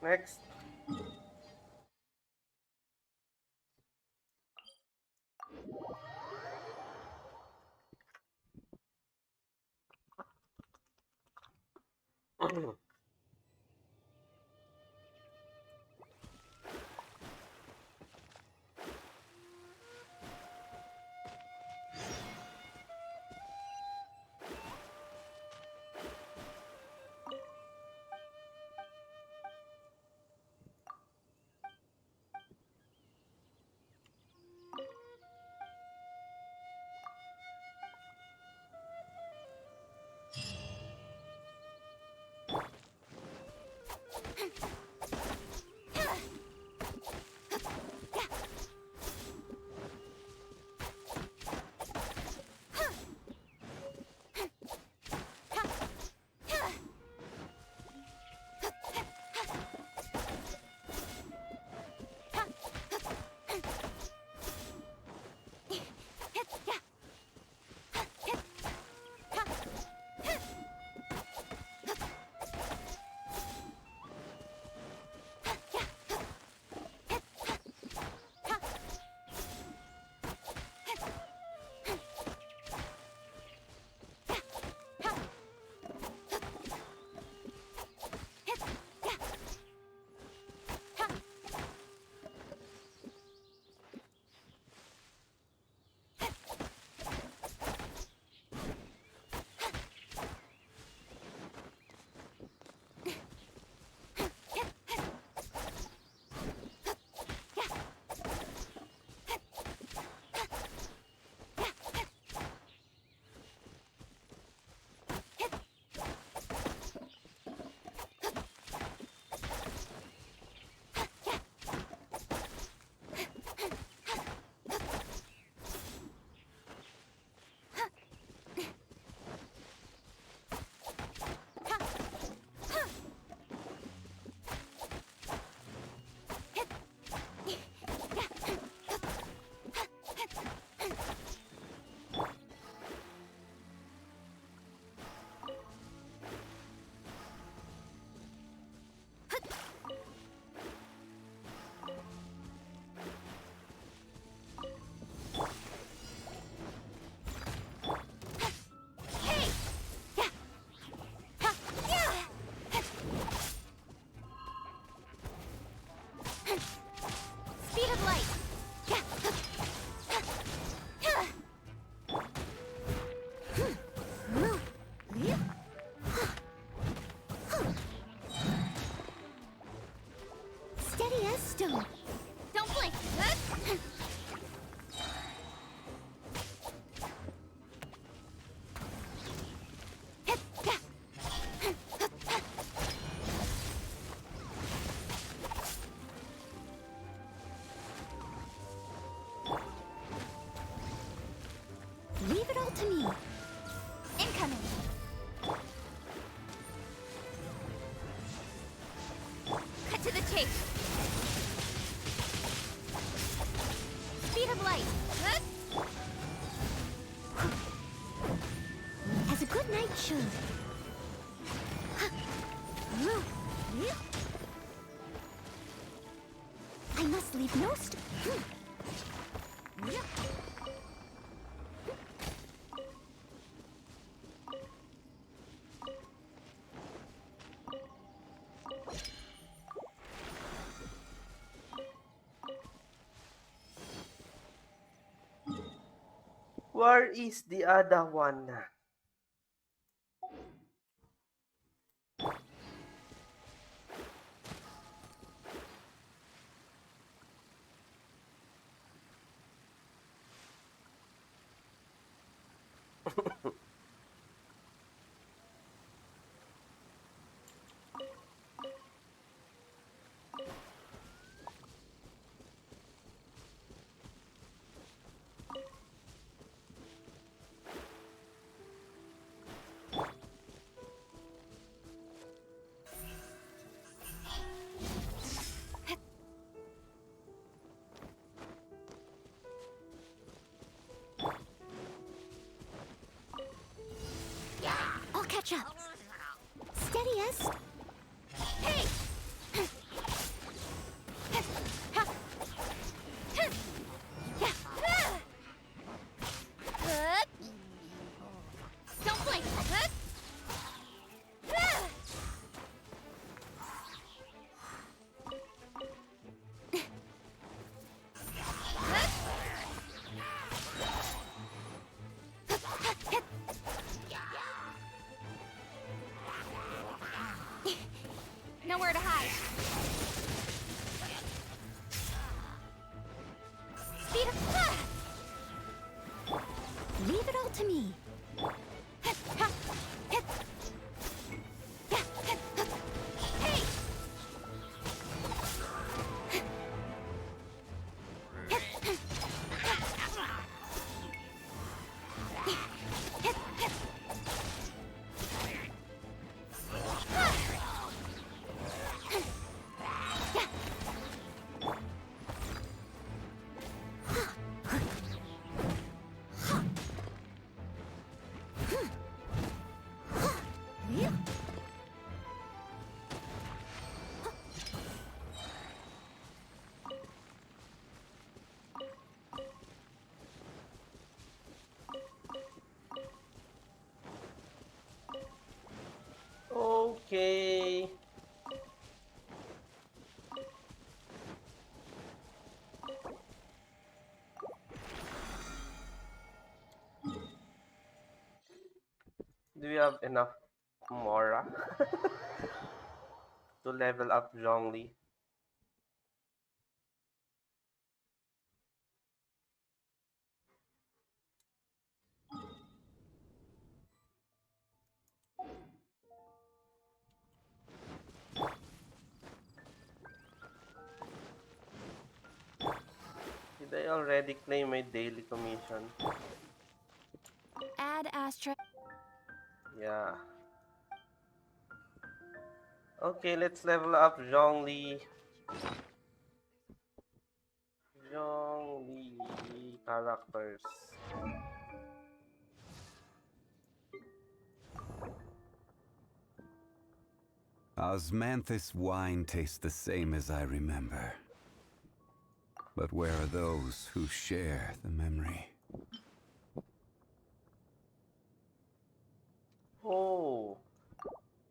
next. Speed of light. Steady as stone. Don't blink. Leave it all to me. Incoming. Cut to the chase. Speed of light. As a good knight should. I must leave no Where is the other one? Steady us. Hey! Don't blink. Nowhere to hide. Speed up. Leave it all to me. Hey! Okay. Do we have enough Mora to level up Zhongli? Did I already claim my daily commission? Add asterisk. Yeah. Okay, let's level up Zhongli. Zhongli characters. Osmanthus wine tastes the same as I remember. But where are those who share the memory? Oh,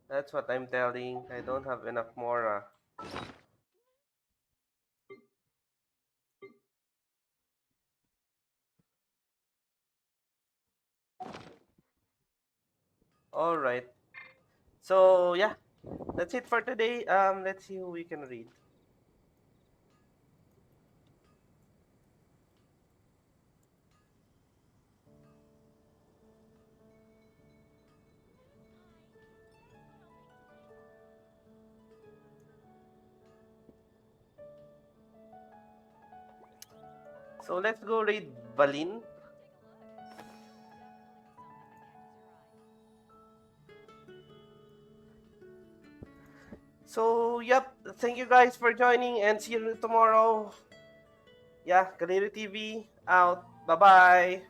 that's what I'm telling. I don't have enough Mora. All right. So yeah, that's it for today. Let's see who we can read. So let's go read Balin. So yep, thank you guys for joining and see you tomorrow. Yeah, Kaliri TV out. Bye bye.